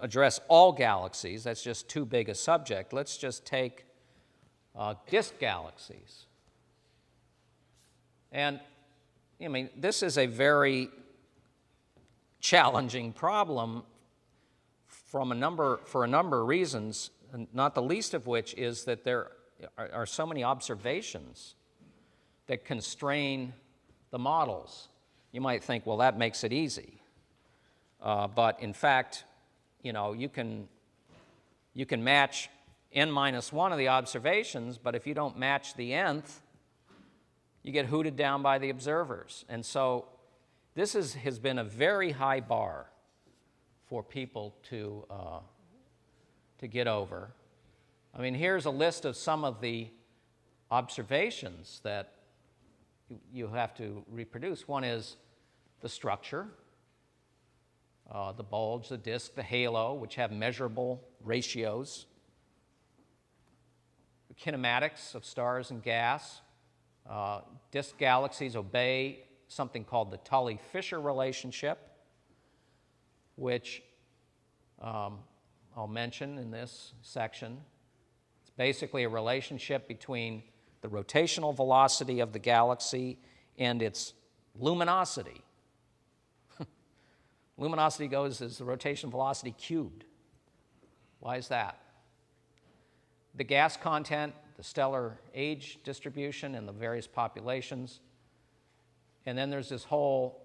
address all galaxies. That's just too big a subject. Let's just take disk galaxies. And I mean, this is a very challenging problem for a number of reasons, and not the least of which is that there are so many observations that constrain the models. You might think, well, that makes it easy. But in fact, you know, you can match n minus 1 of the observations, but if you don't match the nth, you get hooted down by the observers. And so this has been a very high bar for people to get over. I mean, here's a list of some of the observations that you have to reproduce. One is the structure, the bulge, the disk, the halo, which have measurable ratios, the kinematics of stars and gas. Disk galaxies obey something called the Tully-Fisher relationship, which I'll mention in this section. It's basically a relationship between the rotational velocity of the galaxy and its luminosity. Luminosity goes as the rotation velocity cubed. Why is that? The gas content, the stellar age distribution, and the various populations. And then there's this whole,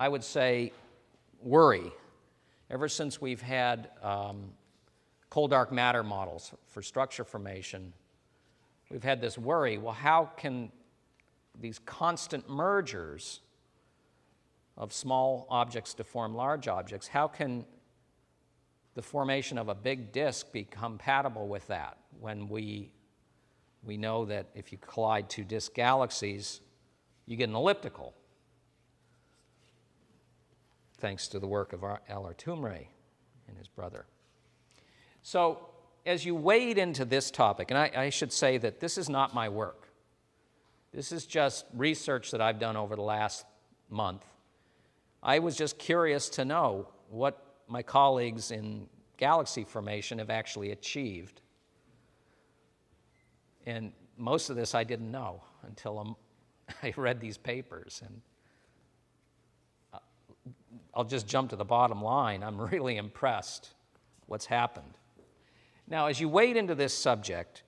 I would say, worry. Ever since we've had cold dark matter models for structure formation, we've had this worry, well, how can these constant mergers of small objects to form large objects, how can the formation of a big disk be compatible with that when we know that if you collide two disk galaxies, you get an elliptical, thanks to the work of L.R. Toomre and his brother. So as you wade into this topic, and I should say that this is not my work. This is just research that I've done over the last month. I was just curious to know what my colleagues in galaxy formation have actually achieved. And most of this I didn't know until I read these papers. And I'll just jump to the bottom line. I'm really impressed what's happened. Now, as you wade into this subject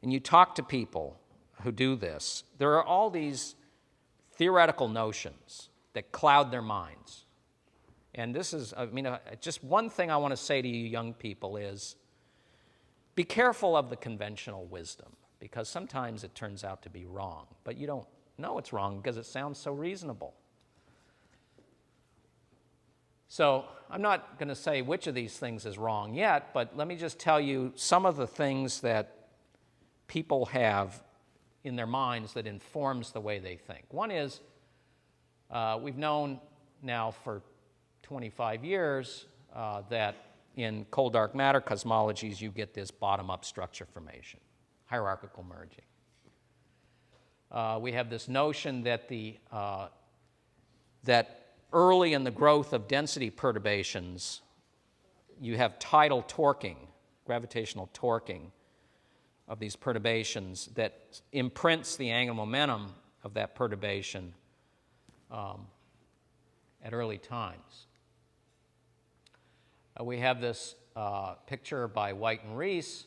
and you talk to people who do this, there are all these theoretical notions that cloud their minds. And this is, just one thing I want to say to you young people is, be careful of the conventional wisdom, because sometimes it turns out to be wrong, but you don't know it's wrong because it sounds so reasonable. So I'm not going to say which of these things is wrong yet, but let me just tell you some of the things that people have in their minds that informs the way they think. One is, we've known now for 25 years that in cold dark matter cosmologies you get this bottom-up structure formation, hierarchical merging. We have this notion that that early in the growth of density perturbations, you have tidal torquing, gravitational torquing of these perturbations that imprints the angular momentum of that perturbation at early times. We have this picture by White and Rees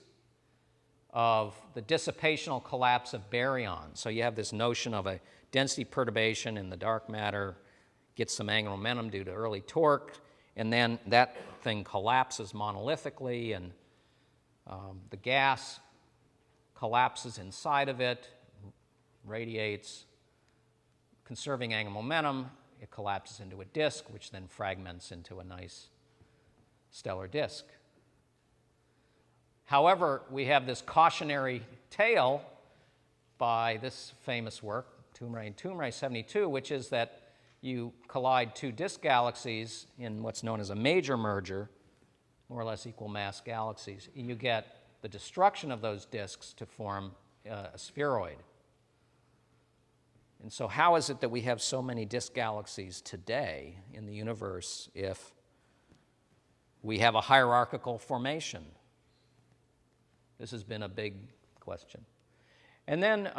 of the dissipational collapse of baryons. So you have this notion of a density perturbation in the dark matter, gets some angular momentum due to early torque, and then that thing collapses monolithically, and the gas collapses inside of it, radiates, conserving angular momentum. It collapses into a disk, which then fragments into a nice stellar disk. However, we have this cautionary tale by this famous work, Toomre and Toomre 72, which is that you collide two disk galaxies in what's known as a major merger, more or less equal mass galaxies, and you get the destruction of those disks to form a spheroid. And so how is it that we have so many disk galaxies today in the universe if we have a hierarchical formation? This has been a big question. And then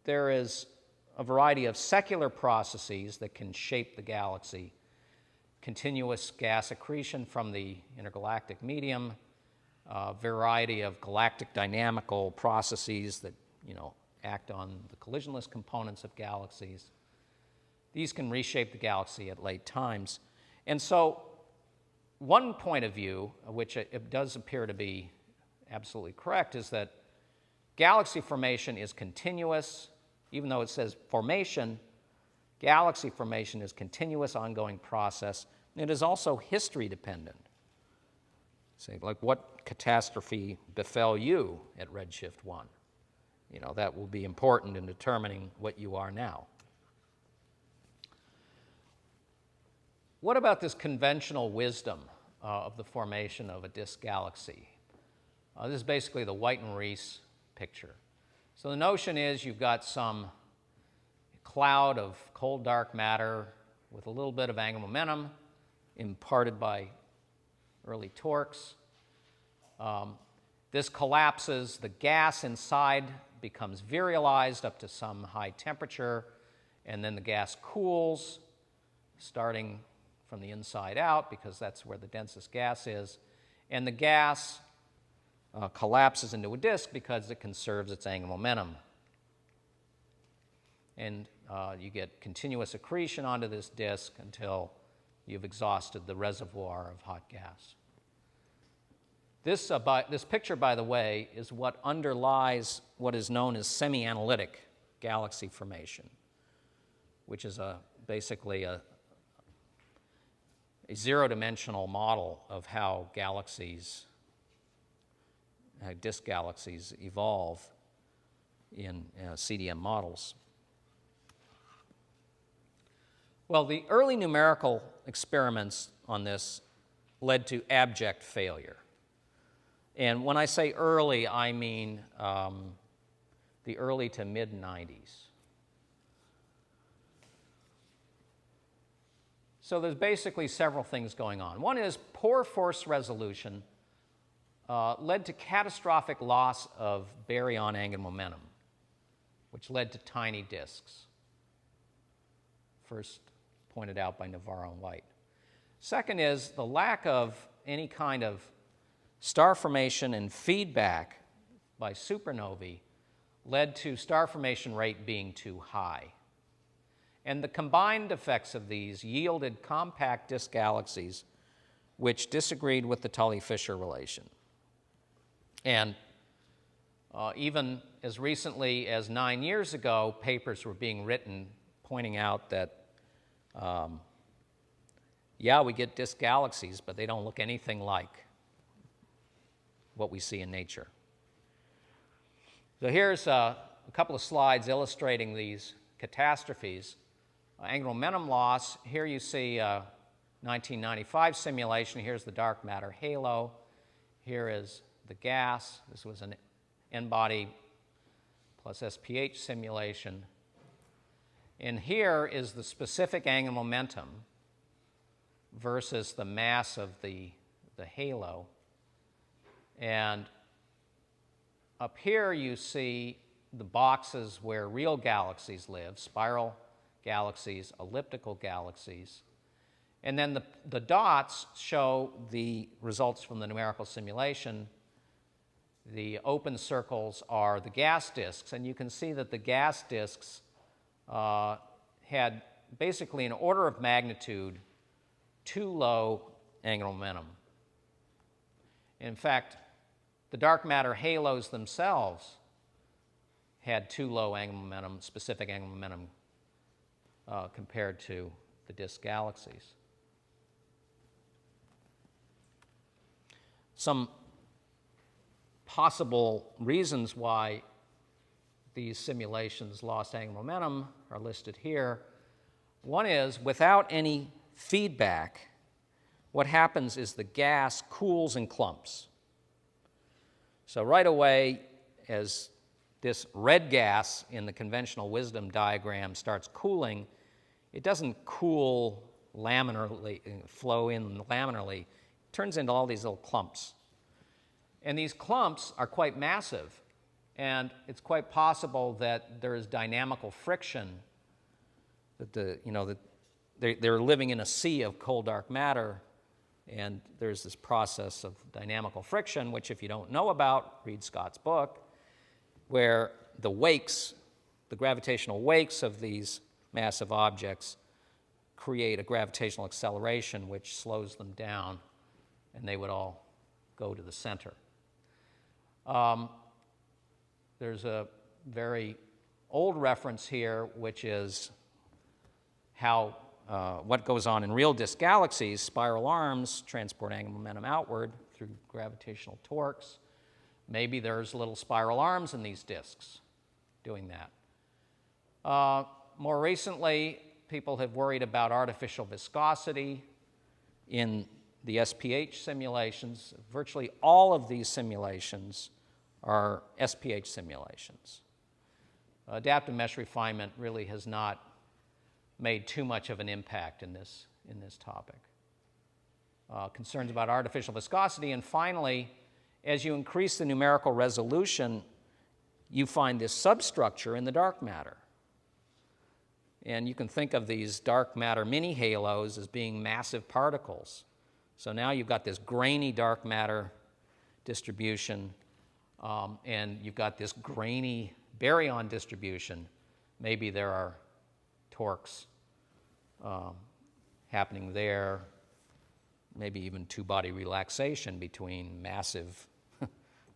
there is a variety of secular processes that can shape the galaxy. Continuous gas accretion from the intergalactic medium, a variety of galactic dynamical processes that, act on the collisionless components of galaxies. These can reshape the galaxy at late times. And so one point of view, which it does appear to be absolutely correct, is that galaxy formation is continuous. Even though it says formation, galaxy formation is a continuous, ongoing process. It is also history dependent. Say, like, what catastrophe befell you at redshift 1? That will be important in determining what you are now. What about this conventional wisdom of the formation of a disk galaxy? This is basically the White and Rees picture. So the notion is you've got some cloud of cold dark matter with a little bit of angular momentum imparted by early torques. This collapses, the gas inside becomes virialized up to some high temperature, and then the gas cools, starting from the inside out, because that's where the densest gas is, and the gas collapses into a disk because it conserves its angular momentum. And you get continuous accretion onto this disk until you've exhausted the reservoir of hot gas. This picture, by the way, is what underlies what is known as semi-analytic galaxy formation, which is basically a zero-dimensional model of how disk galaxies evolve in CDM models. Well, the early numerical experiments on this led to abject failure. And when I say early, I mean the early to mid-90s. So there's basically several things going on. One is poor force resolution led to catastrophic loss of baryon angular momentum, which led to tiny disks, first pointed out by Navarro and White. Second is the lack of any kind of star formation and feedback by supernovae led to star formation rate being too high. And the combined effects of these yielded compact disk galaxies which disagreed with the Tully-Fisher relation. And even as recently as 9 years ago, papers were being written pointing out that, yeah, we get disk galaxies, but they don't look anything like what we see in nature. So here's a couple of slides illustrating these catastrophes. Angular momentum loss, here you see 1995 simulation. Here's the dark matter halo. Here is the gas. This was an N-body plus SPH simulation. And here is the specific angular momentum versus the mass of the halo. And up here you see the boxes where real galaxies live, spiral galaxies, elliptical galaxies. And then the dots show the results from the numerical simulation. The open circles are the gas disks, and you can see that the gas disks had basically an order of magnitude too low angular momentum. In fact, the dark matter halos themselves had too low angular momentum, specific angular momentum, compared to the disk galaxies. Some possible reasons why these simulations lost angular momentum are listed here. One is, without any feedback, what happens is the gas cools in clumps. So right away, as this red gas in the conventional wisdom diagram starts cooling, it doesn't cool laminarly, flow in laminarly. It turns into all these little clumps. And these clumps are quite massive, and it's quite possible that there is dynamical friction, that they're living in a sea of cold dark matter, and there's this process of dynamical friction, which if you don't know about, read Scott's book, where the wakes, the gravitational wakes of these massive objects create a gravitational acceleration which slows them down, and they would all go to the center. There's a very old reference here, which is how what goes on in real disk galaxies. Spiral arms transport angular momentum outward through gravitational torques. Maybe there's little spiral arms in these disks doing that. More recently, people have worried about artificial viscosity in the SPH simulations. Virtually all of these simulations are SPH simulations. Adaptive mesh refinement really has not made too much of an impact in this topic. Concerns about artificial viscosity, and finally, as you increase the numerical resolution, you find this substructure in the dark matter. And you can think of these dark matter mini halos as being massive particles. So now you've got this grainy dark matter distribution, and you've got this grainy baryon distribution. Maybe there are torques happening there, maybe even two-body relaxation between massive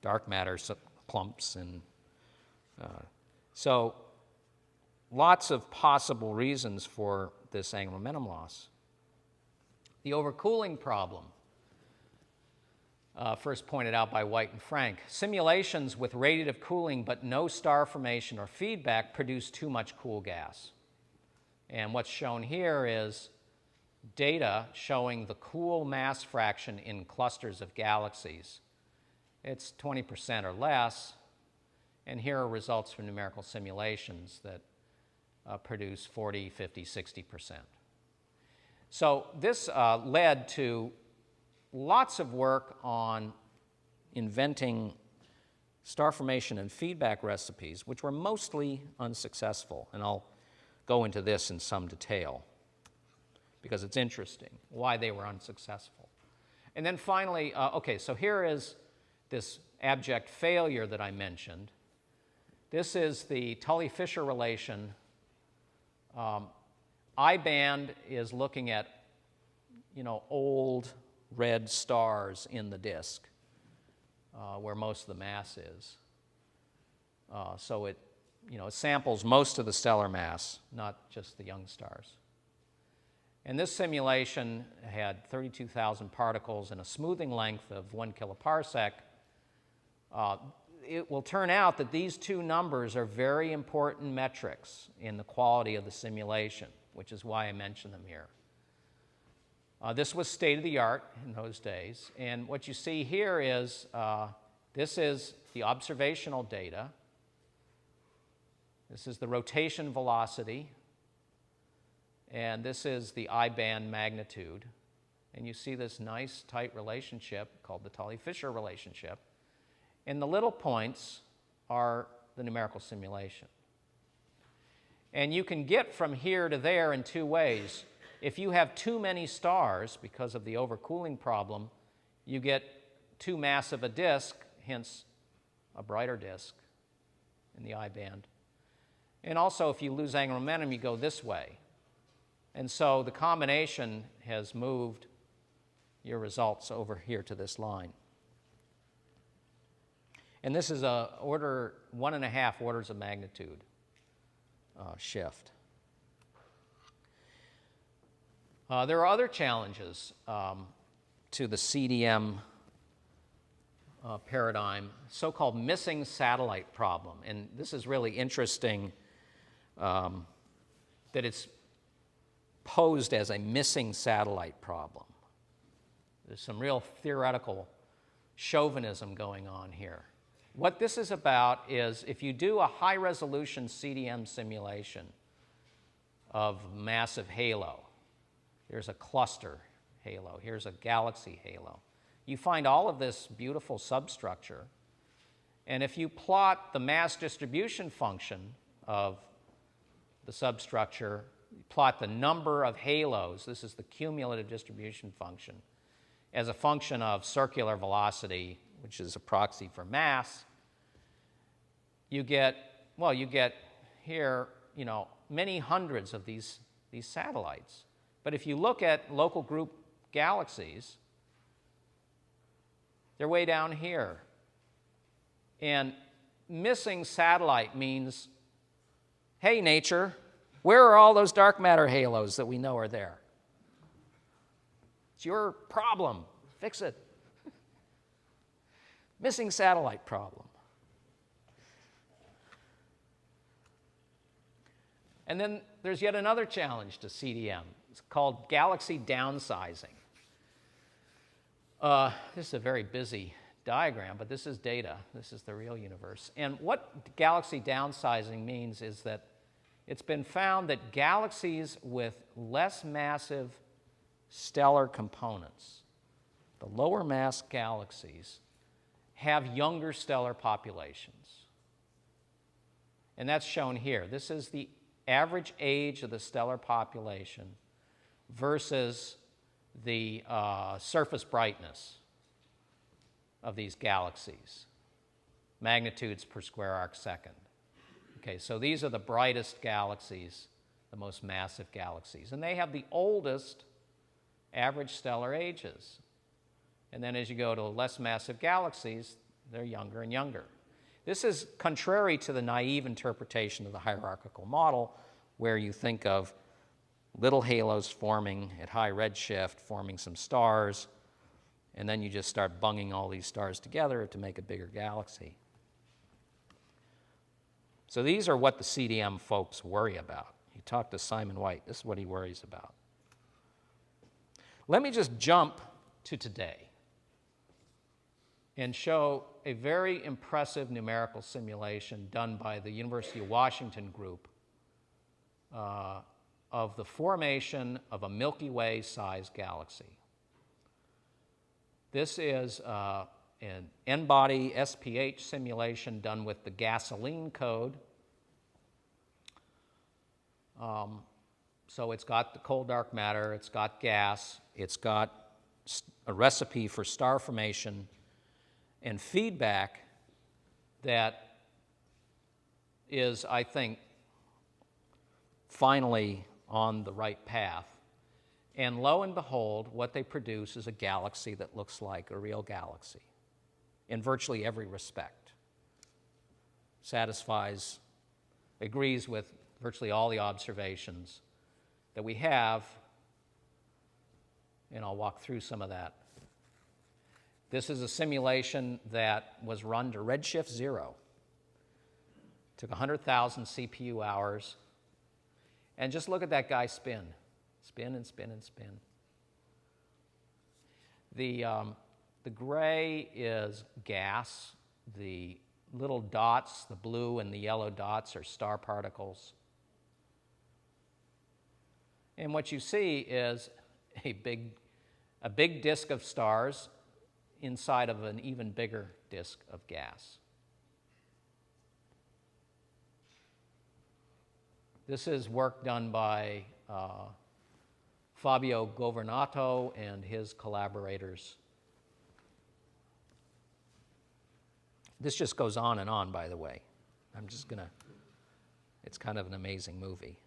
dark matter clumps. And so lots of possible reasons for this angular momentum loss. The overcooling problem, first pointed out by White and Frank. Simulations with radiative cooling but no star formation or feedback produce too much cool gas. And what's shown here is data showing the cool mass fraction in clusters of galaxies. It's 20% or less, and here are results from numerical simulations that produce 40, 50, 60%. So this led to lots of work on inventing star formation and feedback recipes, which were mostly unsuccessful. And I'll go into this in some detail because it's interesting why they were unsuccessful. And then finally, okay, so here is this abject failure that I mentioned. This is the Tully-Fisher relation. I-band is looking at, old red stars in the disk where most of the mass is. So it samples most of the stellar mass, not just the young stars. And this simulation had 32,000 particles and a smoothing length of 1 kiloparsec. It will turn out that these two numbers are very important metrics in the quality of the simulation, which is why I mention them here. This was state-of-the-art in those days. And what you see here is this is the observational data. This is the rotation velocity. And this is the I-band magnitude. And you see this nice, tight relationship called the Tully-Fisher relationship. And the little points are the numerical simulation. And you can get from here to there in two ways. If you have too many stars because of the overcooling problem, you get too massive a disk, hence a brighter disk in the I-band. And also, if you lose angular momentum, you go this way. And so the combination has moved your results over here to this line. And this is a 1.5 orders of magnitude shift. There are other challenges to the CDM paradigm, so-called missing satellite problem. And this is really interesting that it's posed as a missing satellite problem. There's some real theoretical chauvinism going on here. What this is about is if you do a high-resolution CDM simulation of massive halo, here's a cluster halo, here's a galaxy halo, you find all of this beautiful substructure, and if you plot the mass distribution function of the substructure, plot the number of halos, this is the cumulative distribution function, as a function of circular velocity, which is a proxy for mass, you get here, many hundreds of these satellites. But if you look at local group galaxies, they're way down here. And missing satellite means, hey, nature, where are all those dark matter halos that we know are there? It's your problem. Fix it. Missing satellite problem. And then there's yet another challenge to CDM. It's called galaxy downsizing. This is a very busy diagram, but this is data. This is the real universe. And what galaxy downsizing means is that it's been found that galaxies with less massive stellar components, the lower mass galaxies, have younger stellar populations. And that's shown here. This is the average age of the stellar population versus the surface brightness of these galaxies, magnitudes per square arc second. Okay, so these are the brightest galaxies, the most massive galaxies, and they have the oldest average stellar ages. And then as you go to less massive galaxies, they're younger and younger. This is contrary to the naive interpretation of the hierarchical model, where you think of little halos forming at high redshift, forming some stars, and then you just start bunging all these stars together to make a bigger galaxy. So these are what the CDM folks worry about. You talk to Simon White, this is what he worries about. Let me just jump to today and show a very impressive numerical simulation done by the University of Washington group of the formation of a Milky Way-sized galaxy. This is an N-body SPH simulation done with the gasoline code. So it's got the cold dark matter, it's got gas, it's got a recipe for star formation and feedback that is, I think, finally on the right path. And lo and behold, what they produce is a galaxy that looks like a real galaxy in virtually every respect. Satisfies, agrees with virtually all the observations that we have, and I'll walk through some of that. This is a simulation that was run to redshift 0. Took 100,000 CPU hours. And just look at that guy spin. Spin and spin and spin. The gray is gas. The little dots, the blue and the yellow dots, are star particles. And what you see is a big disk of stars inside of an even bigger disk of gas. This is work done by Fabio Governato and his collaborators. This just goes on and on, by the way. It's kind of an amazing movie.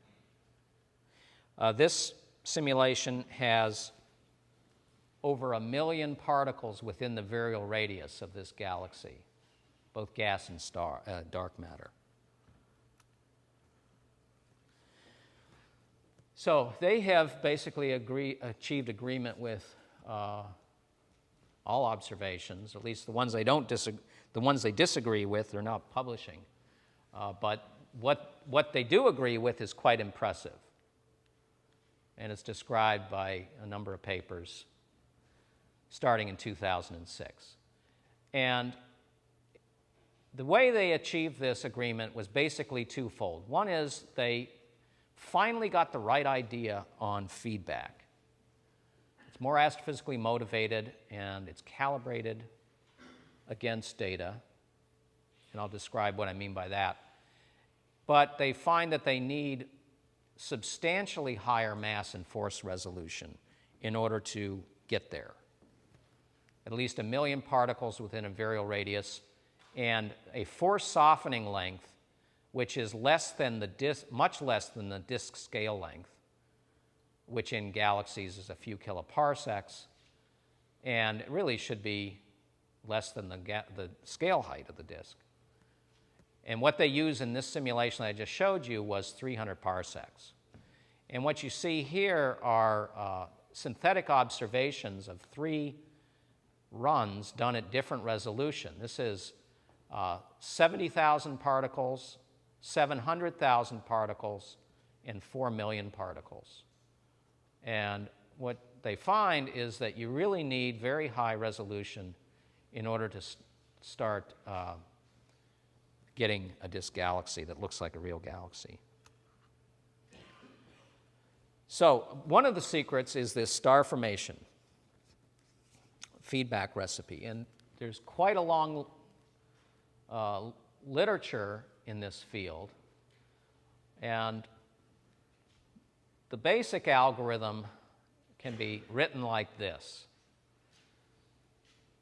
This simulation has over 1 million particles within the virial radius of this galaxy, both gas and dark matter. So they have basically achieved agreement with all observations, at least the ones they disagree with, they're not publishing. But what they do agree with is quite impressive, and it's described by a number of papers starting in 2006. And the way they achieved this agreement was basically twofold. One is they finally got the right idea on feedback. It's more astrophysically motivated, and it's calibrated against data, and I'll describe what I mean by that. But they find that they need substantially higher mass and force resolution in order to get there. At least 1 million particles within a virial radius, and a force softening length which is less than the much less than the disk scale length, which in galaxies is a few kiloparsecs, and it really should be less than the scale height of the disk. And what they use in this simulation I just showed you was 300 parsecs. And what you see here are synthetic observations of 3 runs done at different resolution. This is 70,000 particles, 700,000 particles, and 4 million particles. And what they find is that you really need very high resolution in order to start getting a disk galaxy that looks like a real galaxy. So one of the secrets is this star formation feedback recipe. And there's quite a long literature in this field. And the basic algorithm can be written like this.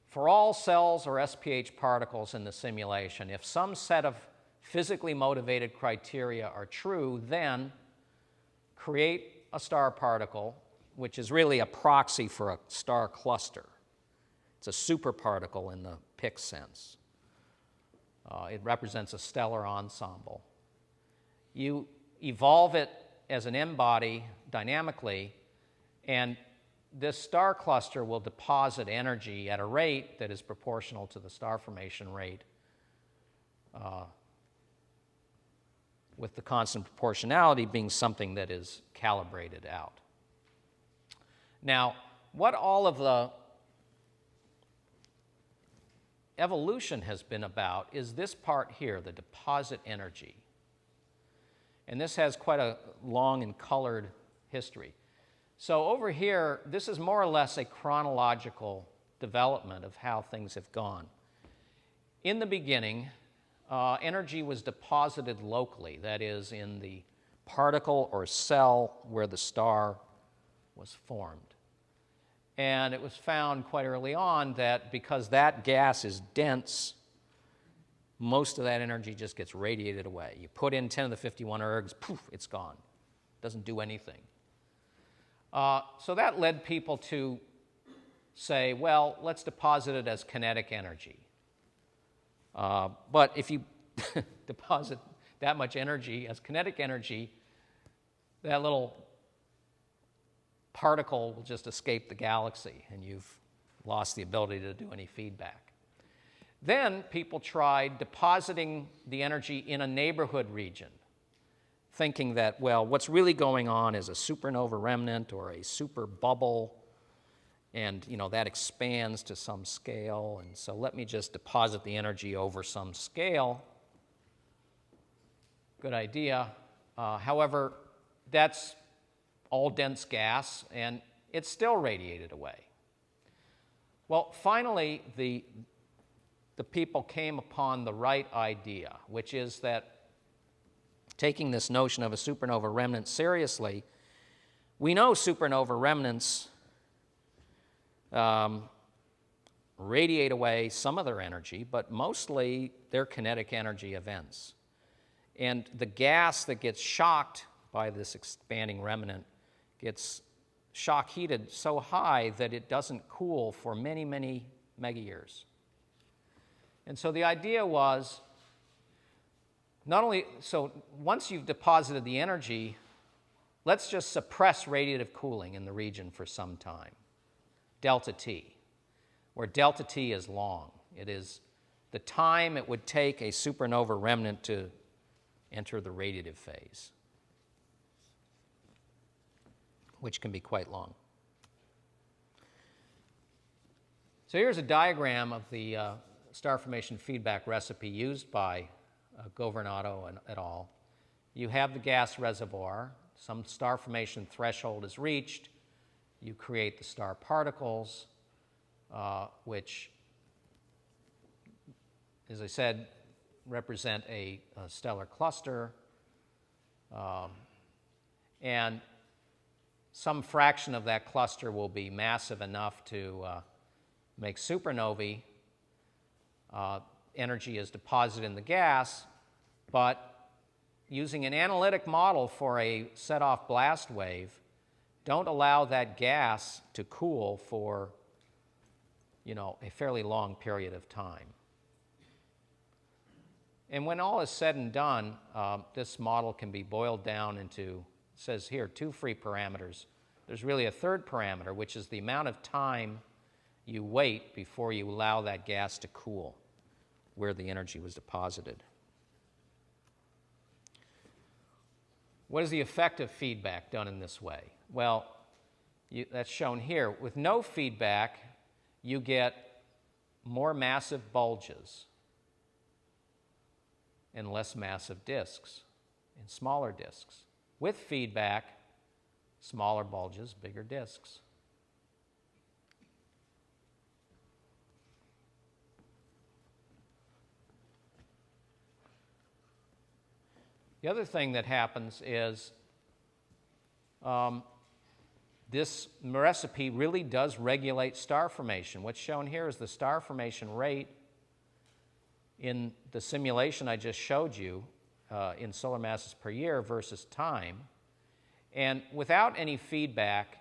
For all cells or SPH particles in the simulation, if some set of physically motivated criteria are true, then create a star particle, which is really a proxy for a star cluster. It's a superparticle in the PIC sense. It represents a stellar ensemble. You evolve it as an M-body dynamically, and this star cluster will deposit energy at a rate that is proportional to the star formation rate, with the constant proportionality being something that is calibrated out. Now, what all of the evolution has been about is this part here, the deposit energy. And this has quite a long and colored history. So over here, this is more or less a chronological development of how things have gone. In the beginning, energy was deposited locally, that is, in the particle or cell where the star was formed. And it was found quite early on that because that gas is dense, most of that energy just gets radiated away. You put in 10 to the 51 ergs, poof, it's gone. Doesn't do anything. So that led people to say, well, let's deposit it as kinetic energy. But if you deposit that much energy as kinetic energy, that little particle will just escape the galaxy, and you've lost the ability to do any feedback. Then people tried depositing the energy in a neighborhood region, thinking that, well, what's really going on is a supernova remnant or a super bubble, and that expands to some scale, and so let me just deposit the energy over some scale. Good idea. However, that's all dense gas, and it's still radiated away. Well, finally, the people came upon the right idea, which is that taking this notion of a supernova remnant seriously, we know supernova remnants radiate away some of their energy, but mostly they're kinetic energy events. And the gas that gets shocked by this expanding remnant gets shock heated so high that it doesn't cool for many, many megayears. And so the idea was so once you've deposited the energy, let's just suppress radiative cooling in the region for some time, delta T, where delta T is long. It is the time it would take a supernova remnant to enter the radiative phase, which can be quite long. So here's a diagram of the star formation feedback recipe used by Governado and et al. You have the gas reservoir. Some star formation threshold is reached. You create the star particles, which, as I said, represent a stellar cluster. And some fraction of that cluster will be massive enough to make supernovae. Energy is deposited in the gas, but using an analytic model for a set-off blast wave, don't allow that gas to cool for a fairly long period of time. And when all is said and done, this model can be boiled down into, it says here, 2 free parameters. There's really a third parameter, which is the amount of time you wait before you allow that gas to cool where the energy was deposited. What is the effect of feedback done in this way? Well, that's shown here. With no feedback, you get more massive bulges and less massive disks and smaller disks. With feedback, smaller bulges, bigger disks. The other thing that happens is this recipe really does regulate star formation. What's shown here is the star formation rate in the simulation I just showed you in solar masses per year versus time. And without any feedback,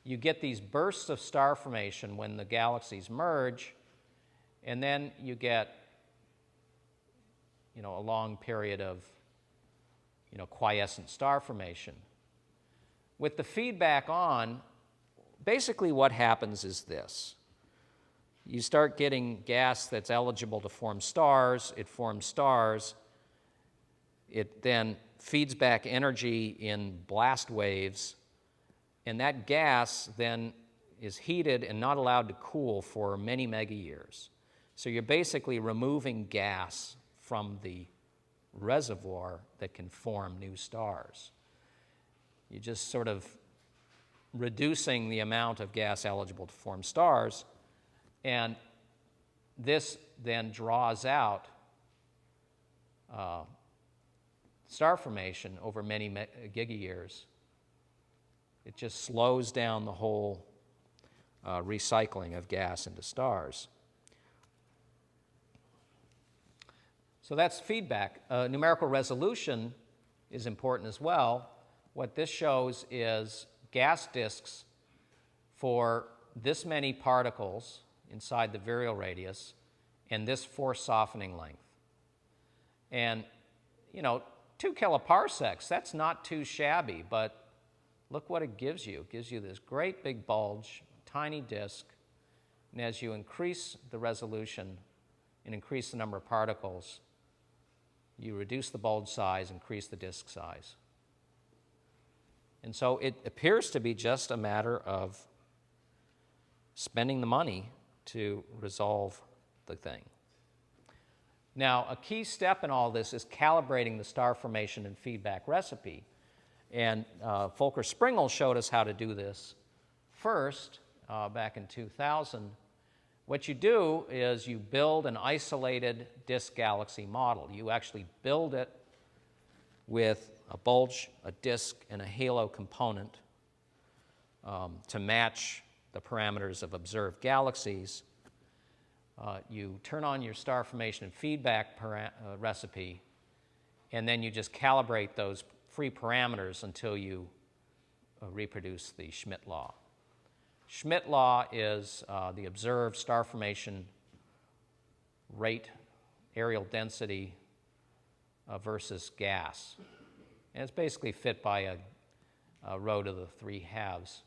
you get these bursts of star formation when the galaxies merge, and then you get a long period of quiescent star formation. With the feedback on, basically what happens is this. You start getting gas that's eligible to form stars. It forms stars. It then feeds back energy in blast waves, and that gas then is heated and not allowed to cool for many megayears. So you're basically removing gas from the reservoir that can form new stars. You're just sort of reducing the amount of gas eligible to form stars, and this then draws out star formation over many gigayears. It just slows down the whole recycling of gas into stars. So that's feedback. Numerical resolution is important as well. What this shows is gas disks for this many particles inside the virial radius and this force softening length. And, 2 kiloparsecs, that's not too shabby, but look what it gives you. It gives you this great big bulge, tiny disk, and as you increase the resolution and increase the number of particles, you reduce the bulge size, increase the disk size. And so it appears to be just a matter of spending the money to resolve the thing. Now, a key step in all this is calibrating the star formation and feedback recipe. And Volker Springel showed us how to do this first back in 2000. What you do is you build an isolated disk galaxy model. You actually build it with a bulge, a disk, and a halo component to match the parameters of observed galaxies. You turn on your star formation and feedback recipe, and then you just calibrate those free parameters until you reproduce the Schmidt law. Schmidt law is the observed star formation rate, areal density versus gas. And it's basically fit by a row to the 3 halves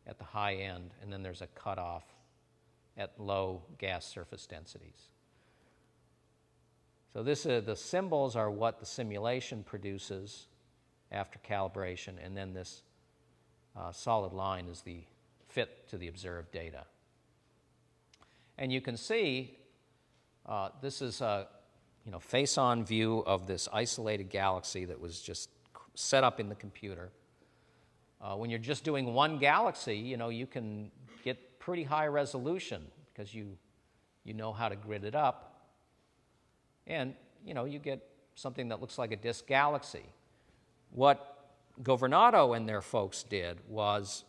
at the high end, and then there's a cutoff at low gas surface densities. So the symbols are what the simulation produces after calibration, and then this solid line is the fit to the observed data. And you can see this is a face-on view of this isolated galaxy that was just set up in the computer. When you're just doing one galaxy, you can get pretty high resolution because you know how to grid it up. And, you get something that looks like a disk galaxy. What Governado and their folks did was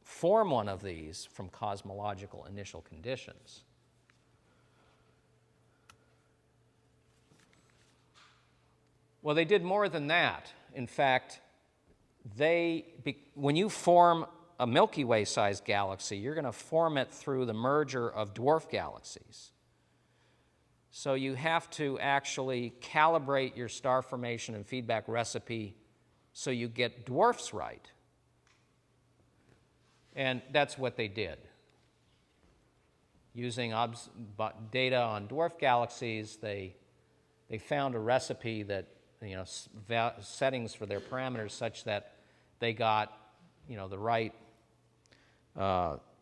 form one of these from cosmological initial conditions. Well, they did more than that. In fact, when you form a Milky Way-sized galaxy, you're going to form it through the merger of dwarf galaxies. So you have to actually calibrate your star formation and feedback recipe so you get dwarfs right. And that's what they did. Using data on dwarf galaxies, they found a recipe that, settings for their parameters such that they got, the right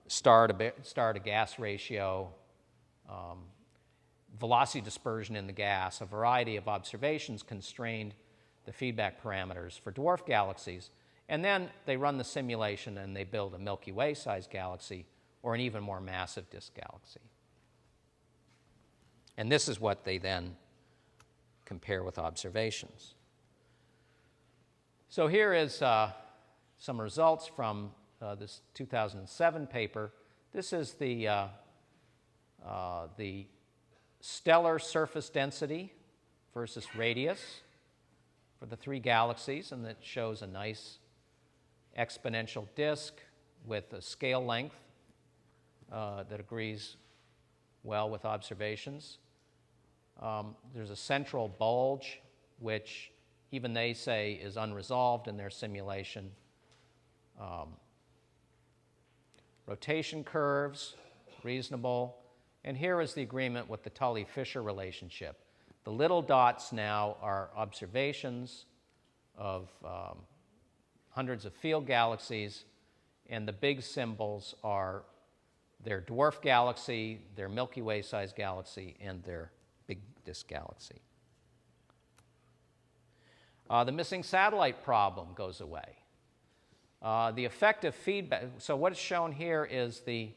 star to gas ratio, velocity dispersion in the gas. A variety of observations constrained the feedback parameters for dwarf galaxies. And then they run the simulation and they build a Milky Way-sized galaxy or an even more massive disk galaxy. And this is what they then compare with observations. So here is some results from this 2007 paper. This is the stellar surface density versus radius for the 3 galaxies, and it shows a nice exponential disk with a scale length that agrees well with observations. There's a central bulge, which even they say is unresolved in their simulation. Rotation curves, reasonable. And here is the agreement with the Tully-Fisher relationship. The little dots now are observations of hundreds of field galaxies, and the big symbols are their dwarf galaxy, their Milky Way-sized galaxy, and their big disk galaxy. The missing satellite problem goes away. The effective feedback, so what is shown here is the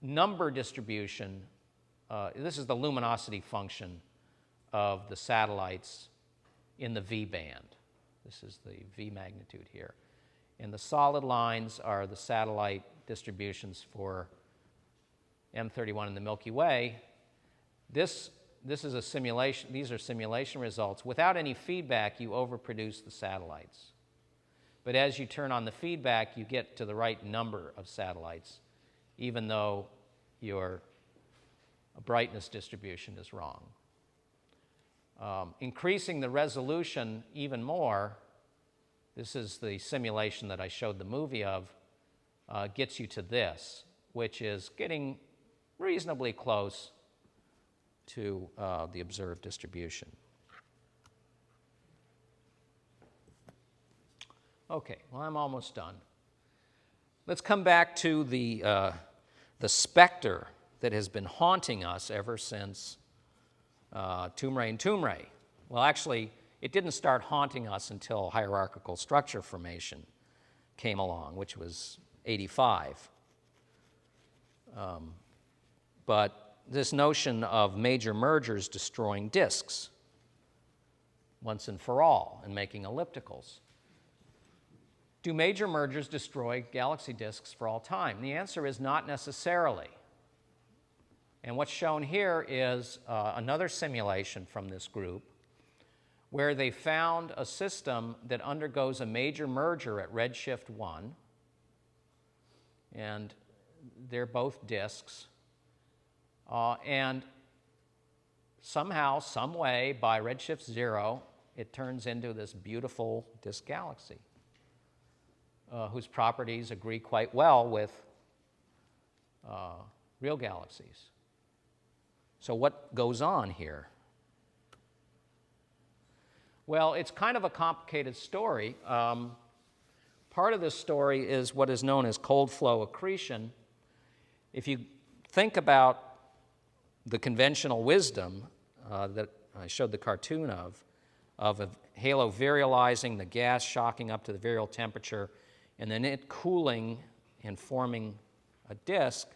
number distribution. This is the luminosity function of the satellites in the V band. This is the V magnitude here. And the solid lines are the satellite distributions for M31 in the Milky Way. This is a simulation. These are simulation results. Without any feedback, you overproduce the satellites. But as you turn on the feedback, you get to the right number of satellites, even though your brightness distribution is wrong. Increasing the resolution even more, this is the simulation that I showed the movie of, gets you to this, which is getting reasonably close to the observed distribution. Okay, well, I'm almost done. Let's come back to the specter that has been haunting us ever since Tumray and Tumray. Well, actually, it didn't start haunting us until hierarchical structure formation came along, which was 85. But this notion of major mergers destroying disks once and for all and making ellipticals. Do major mergers destroy galaxy disks for all time? The answer is not necessarily. And what's shown here is another simulation from this group where they found a system that undergoes a major merger at redshift 1, and they're both disks. And somehow, some way, by redshift 0, it turns into this beautiful disk galaxy whose properties agree quite well with real galaxies. So what goes on here? Well, it's kind of a complicated story. Part of this story is what is known as cold flow accretion. If you think about the conventional wisdom that I showed the cartoon of a halo virializing, the gas shocking up to the virial temperature, and then it cooling and forming a disk,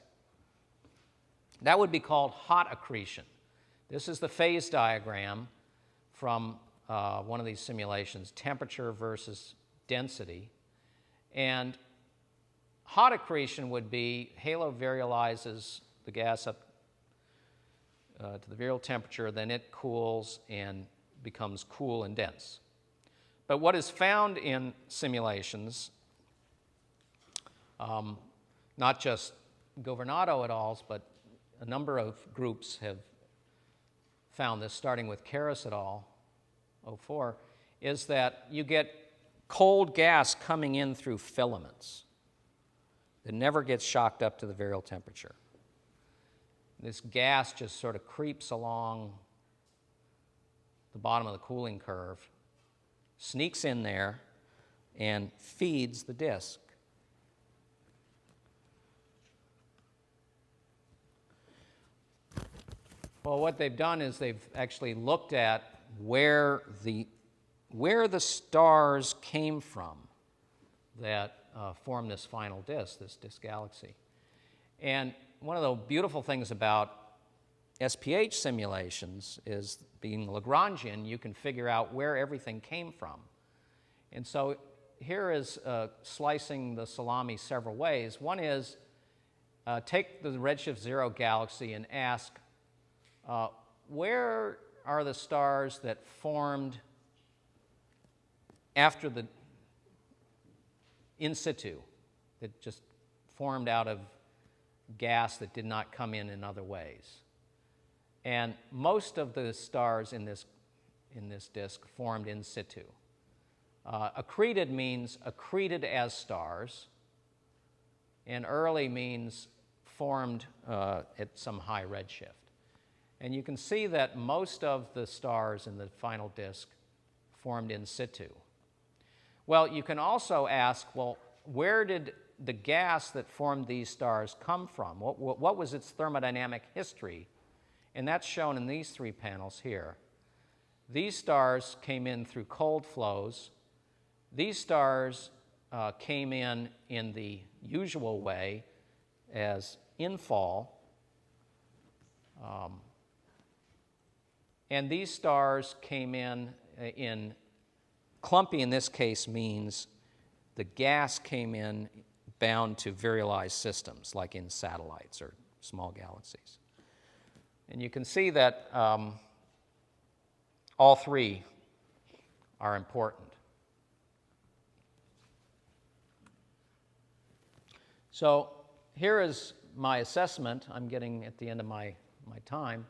that would be called hot accretion. This is the phase diagram from one of these simulations, temperature versus density. And hot accretion would be halo virializes the gas up to the virial temperature, then it cools and becomes cool and dense. But what is found in simulations, not just Governado et al., but a number of groups have found this, starting with Karras et al., 04, is that you get cold gas coming in through filaments that never gets shocked up to the virial temperature. This gas just sort of creeps along the bottom of the cooling curve, sneaks in there, and feeds the disk. Well, what they've done is they've actually looked at where the stars came from that form this final disk, this disk galaxy. And one of the beautiful things about SPH simulations is, being Lagrangian, you can figure out where everything came from. And so here is slicing the salami several ways. One is take the redshift 0 galaxy and ask, where are the stars that formed after the in situ, that just formed out of gas that did not come in other ways? And most of the stars in this disk formed in situ. Accreted means accreted as stars, and early means formed at some high redshift. And you can see that most of the stars in the final disk formed in situ. Well, you can also ask, well, where did the gas that formed these stars come from? What was its thermodynamic history? And that's shown in these three panels here. These stars came in through cold flows. These stars came in the usual way as infall. And these stars came in clumpy in this case means the gas came in bound to virialized systems, like in satellites or small galaxies. And you can see that all three are important. So here is my assessment. I'm getting at the end of my time.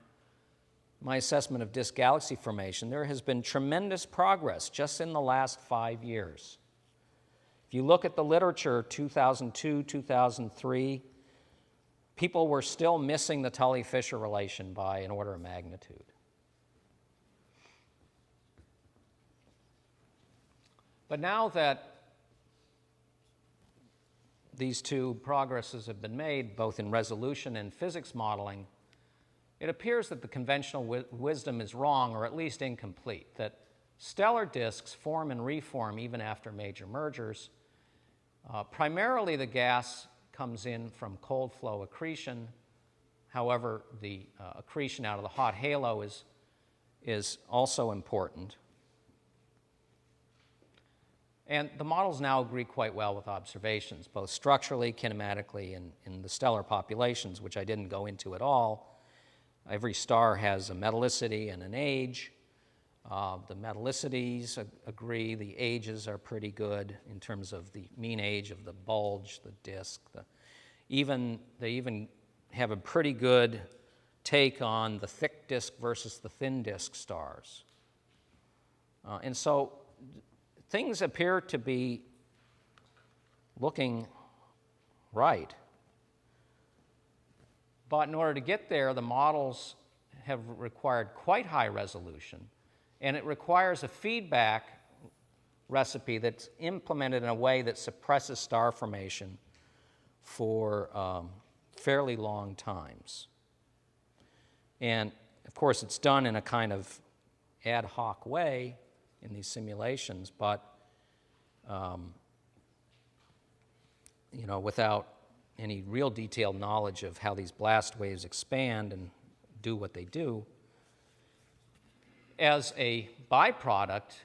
My assessment of disk galaxy formation. There has been tremendous progress just in the last 5 years. If you look at the literature, 2002, 2003, people were still missing the Tully-Fisher relation by an order of magnitude. But now that these two progresses have been made, both in resolution and physics modeling, it appears that the conventional wisdom is wrong, or at least incomplete, that stellar disks form and reform even after major mergers. Primarily, the gas comes in from cold flow accretion. However, the accretion out of the hot halo is also important. And the models now agree quite well with observations, both structurally, kinematically, and in the stellar populations, which I didn't go into at all. Every star has a metallicity and an age. The metallicities agree. The ages are pretty good in terms of the mean age of the bulge, the disk. They even have a pretty good take on the thick disk versus the thin disk stars. And so things appear to be looking right. But in order to get there, the models have required quite high resolution, and it requires a feedback recipe that's implemented in a way that suppresses star formation for fairly long times. And of course, it's done in a kind of ad hoc way in these simulations, but without any real detailed knowledge of how these blast waves expand and do what they do. As a byproduct,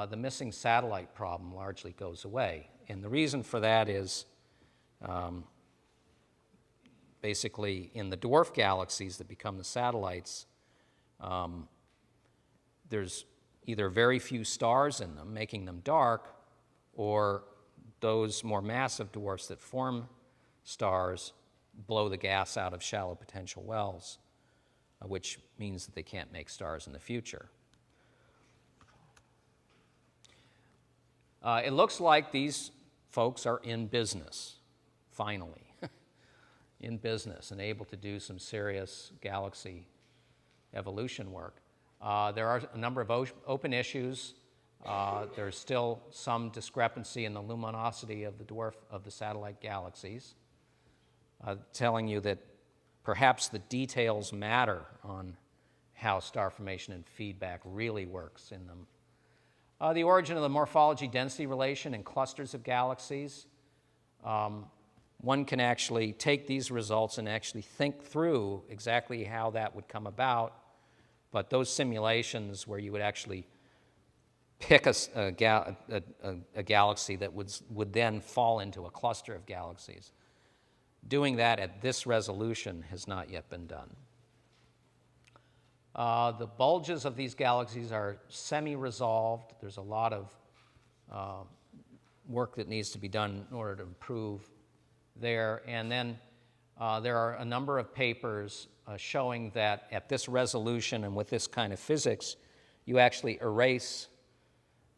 the missing satellite problem largely goes away. And the reason for that is basically in the dwarf galaxies that become the satellites, there's either very few stars in them, making them dark, or those more massive dwarfs that form stars blow the gas out of shallow potential wells, which means that they can't make stars in the future. It looks like these folks are in business, finally, in business and able to do some serious galaxy evolution work. There are a number of open issues. There's still some discrepancy in the luminosity of the satellite galaxies, telling you that perhaps the details matter on how star formation and feedback really works in them. The origin of the morphology-density relation in clusters of galaxies. One can actually take these results and actually think through exactly how that would come about, but those simulations where you would actually pick a galaxy that would then fall into a cluster of galaxies, doing that at this resolution has not yet been done. The bulges of these galaxies are semi-resolved. There's a lot of work that needs to be done in order to improve there. And then there are a number of papers showing that at this resolution and with this kind of physics, you actually erase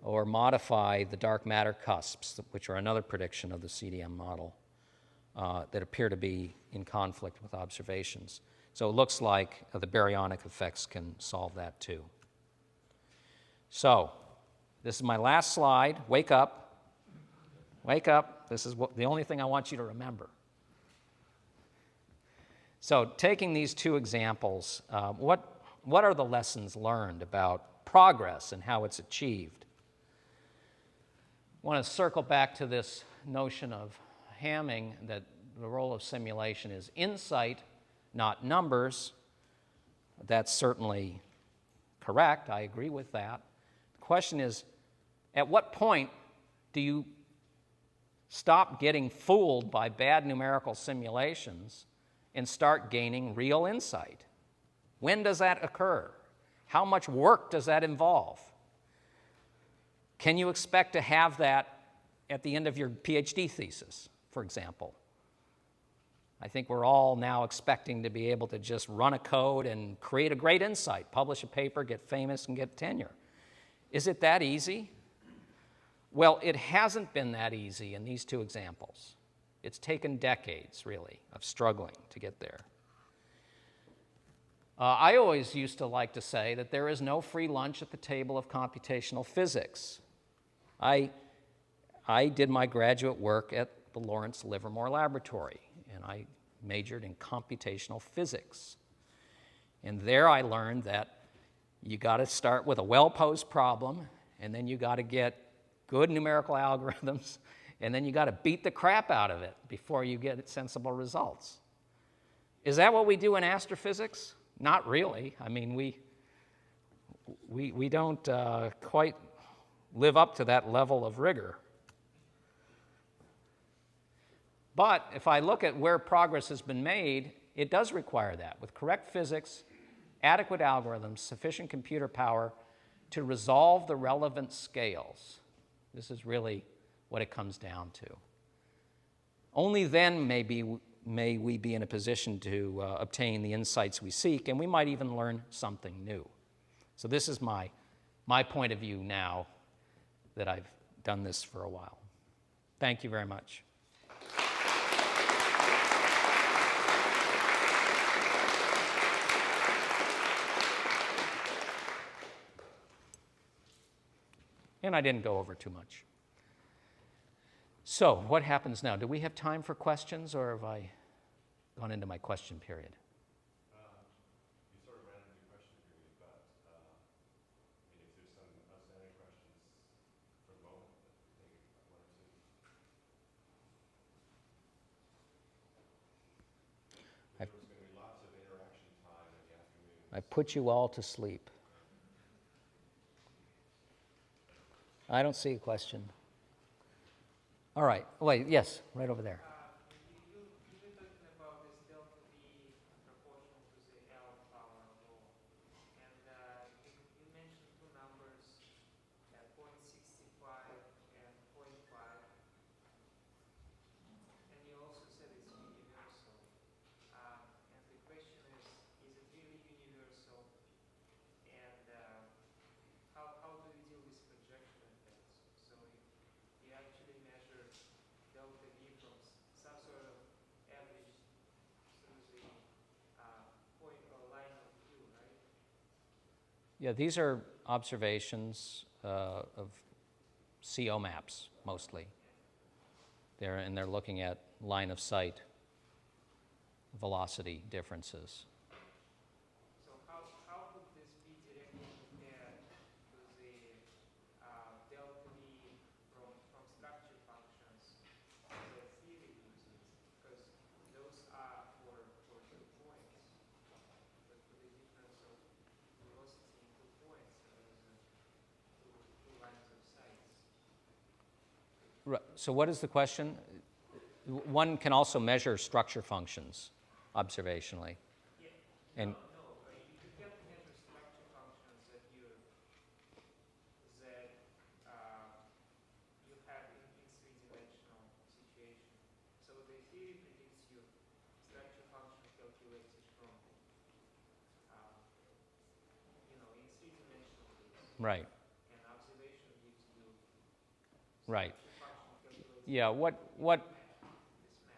or modify the dark matter cusps, which are another prediction of the CDM model, that appear to be in conflict with observations. So it looks like the baryonic effects can solve that too. So this is my last slide. Wake up. Wake up. This is the only thing I want you to remember. So taking these two examples, what are the lessons learned about progress and how it's achieved. I want to circle back to this notion of Hamming, that the role of simulation is insight, not numbers. That's certainly correct. I agree with that. The question is, at what point do you stop getting fooled by bad numerical simulations and start gaining real insight? When does that occur? How much work does that involve? Can you expect to have that at the end of your PhD thesis, for example? I think we're all now expecting to be able to just run a code and create a great insight, publish a paper, get famous, and get tenure. Is it that easy? Well, it hasn't been that easy in these two examples. It's taken decades, really, of struggling to get there. I always used to like to say that there is no free lunch at the table of computational physics. I did my graduate work at the Lawrence Livermore Laboratory, and I majored in computational physics. And there I learned that you got to start with a well-posed problem, and then you got to get good numerical algorithms, and then you got to beat the crap out of it before you get sensible results. Is that what we do in astrophysics? Not really. I mean, we don't quite live up to that level of rigor. But if I look at where progress has been made, it does require that. With correct physics, adequate algorithms, sufficient computer power to resolve the relevant scales. This is really what it comes down to. Only then may we be in a position to obtain the insights we seek, and we might even learn something new. So this is my point of view now that I've done this for a while. Thank you very much. And I didn't go over too much. So what happens now? Do we have time for questions, or have I gone into my question period? You sort of ran into your question period, but if there's some outstanding questions for the moment, maybe one or two. There's going to be lots of interaction time in the afternoon. I put you all to sleep. I don't see a question. All right. Wait, yes, right over there. You were talking about this delta V proportional to the L power law. And you mentioned two numbers, 0.65 and 0.5. And you also said it's universal. And the question is it really universal? And how do we deal with projection effects? So if you actually measure delta V from some sort of average through the point or line of view, right? Yeah, these are observations of CO maps, mostly. They're looking at line of sight velocity differences. So how would this be directly compared to the delta V from structure functions that theory uses? Because those are for 2 points, but for the difference of velocity in 2 points rather than two lines of sight. Right. So what is the question? One can also measure structure functions observationally. Yeah. And You can't measure structure functions that you have in 3-dimensional situation. So the theory predicts you structure function calculated from in 3-dimensional case. right, And observation gives you right. function calculated. Yeah,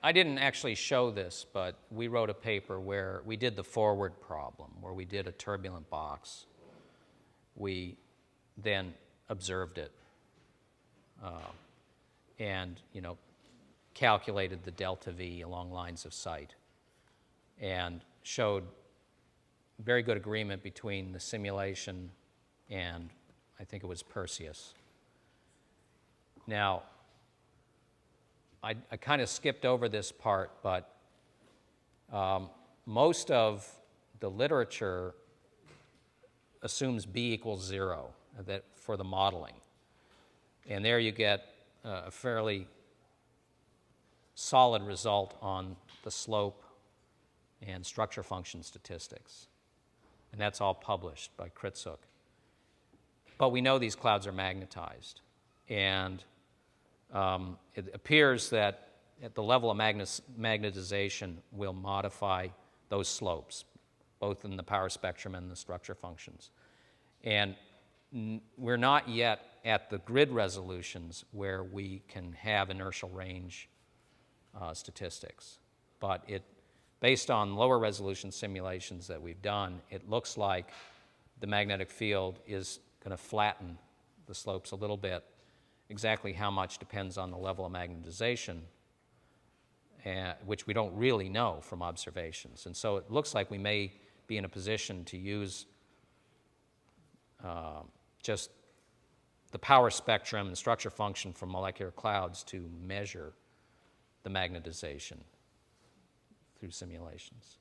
I didn't actually show this, but we wrote a paper where we did the forward problem, where we did a turbulent box. We then observed it and, calculated the delta V along lines of sight and showed very good agreement between the simulation and I think it was Perseus. Now, I kind of skipped over this part, but most of the literature assumes B equals 0 for the modeling. And there you get a fairly solid result on the slope and structure function statistics. And that's all published by Kritzuk. But we know these clouds are magnetized. And it appears that at the level of magnetization will modify those slopes, both in the power spectrum and the structure functions. And we're not yet at the grid resolutions where we can have inertial range statistics. But based on lower resolution simulations that we've done, it looks like the magnetic field is going to flatten the slopes a little bit. Exactly how much depends on the level of magnetization, which we don't really know from observations. And so it looks like we may be in a position to use just the power spectrum and structure function from molecular clouds to measure the magnetization through simulations.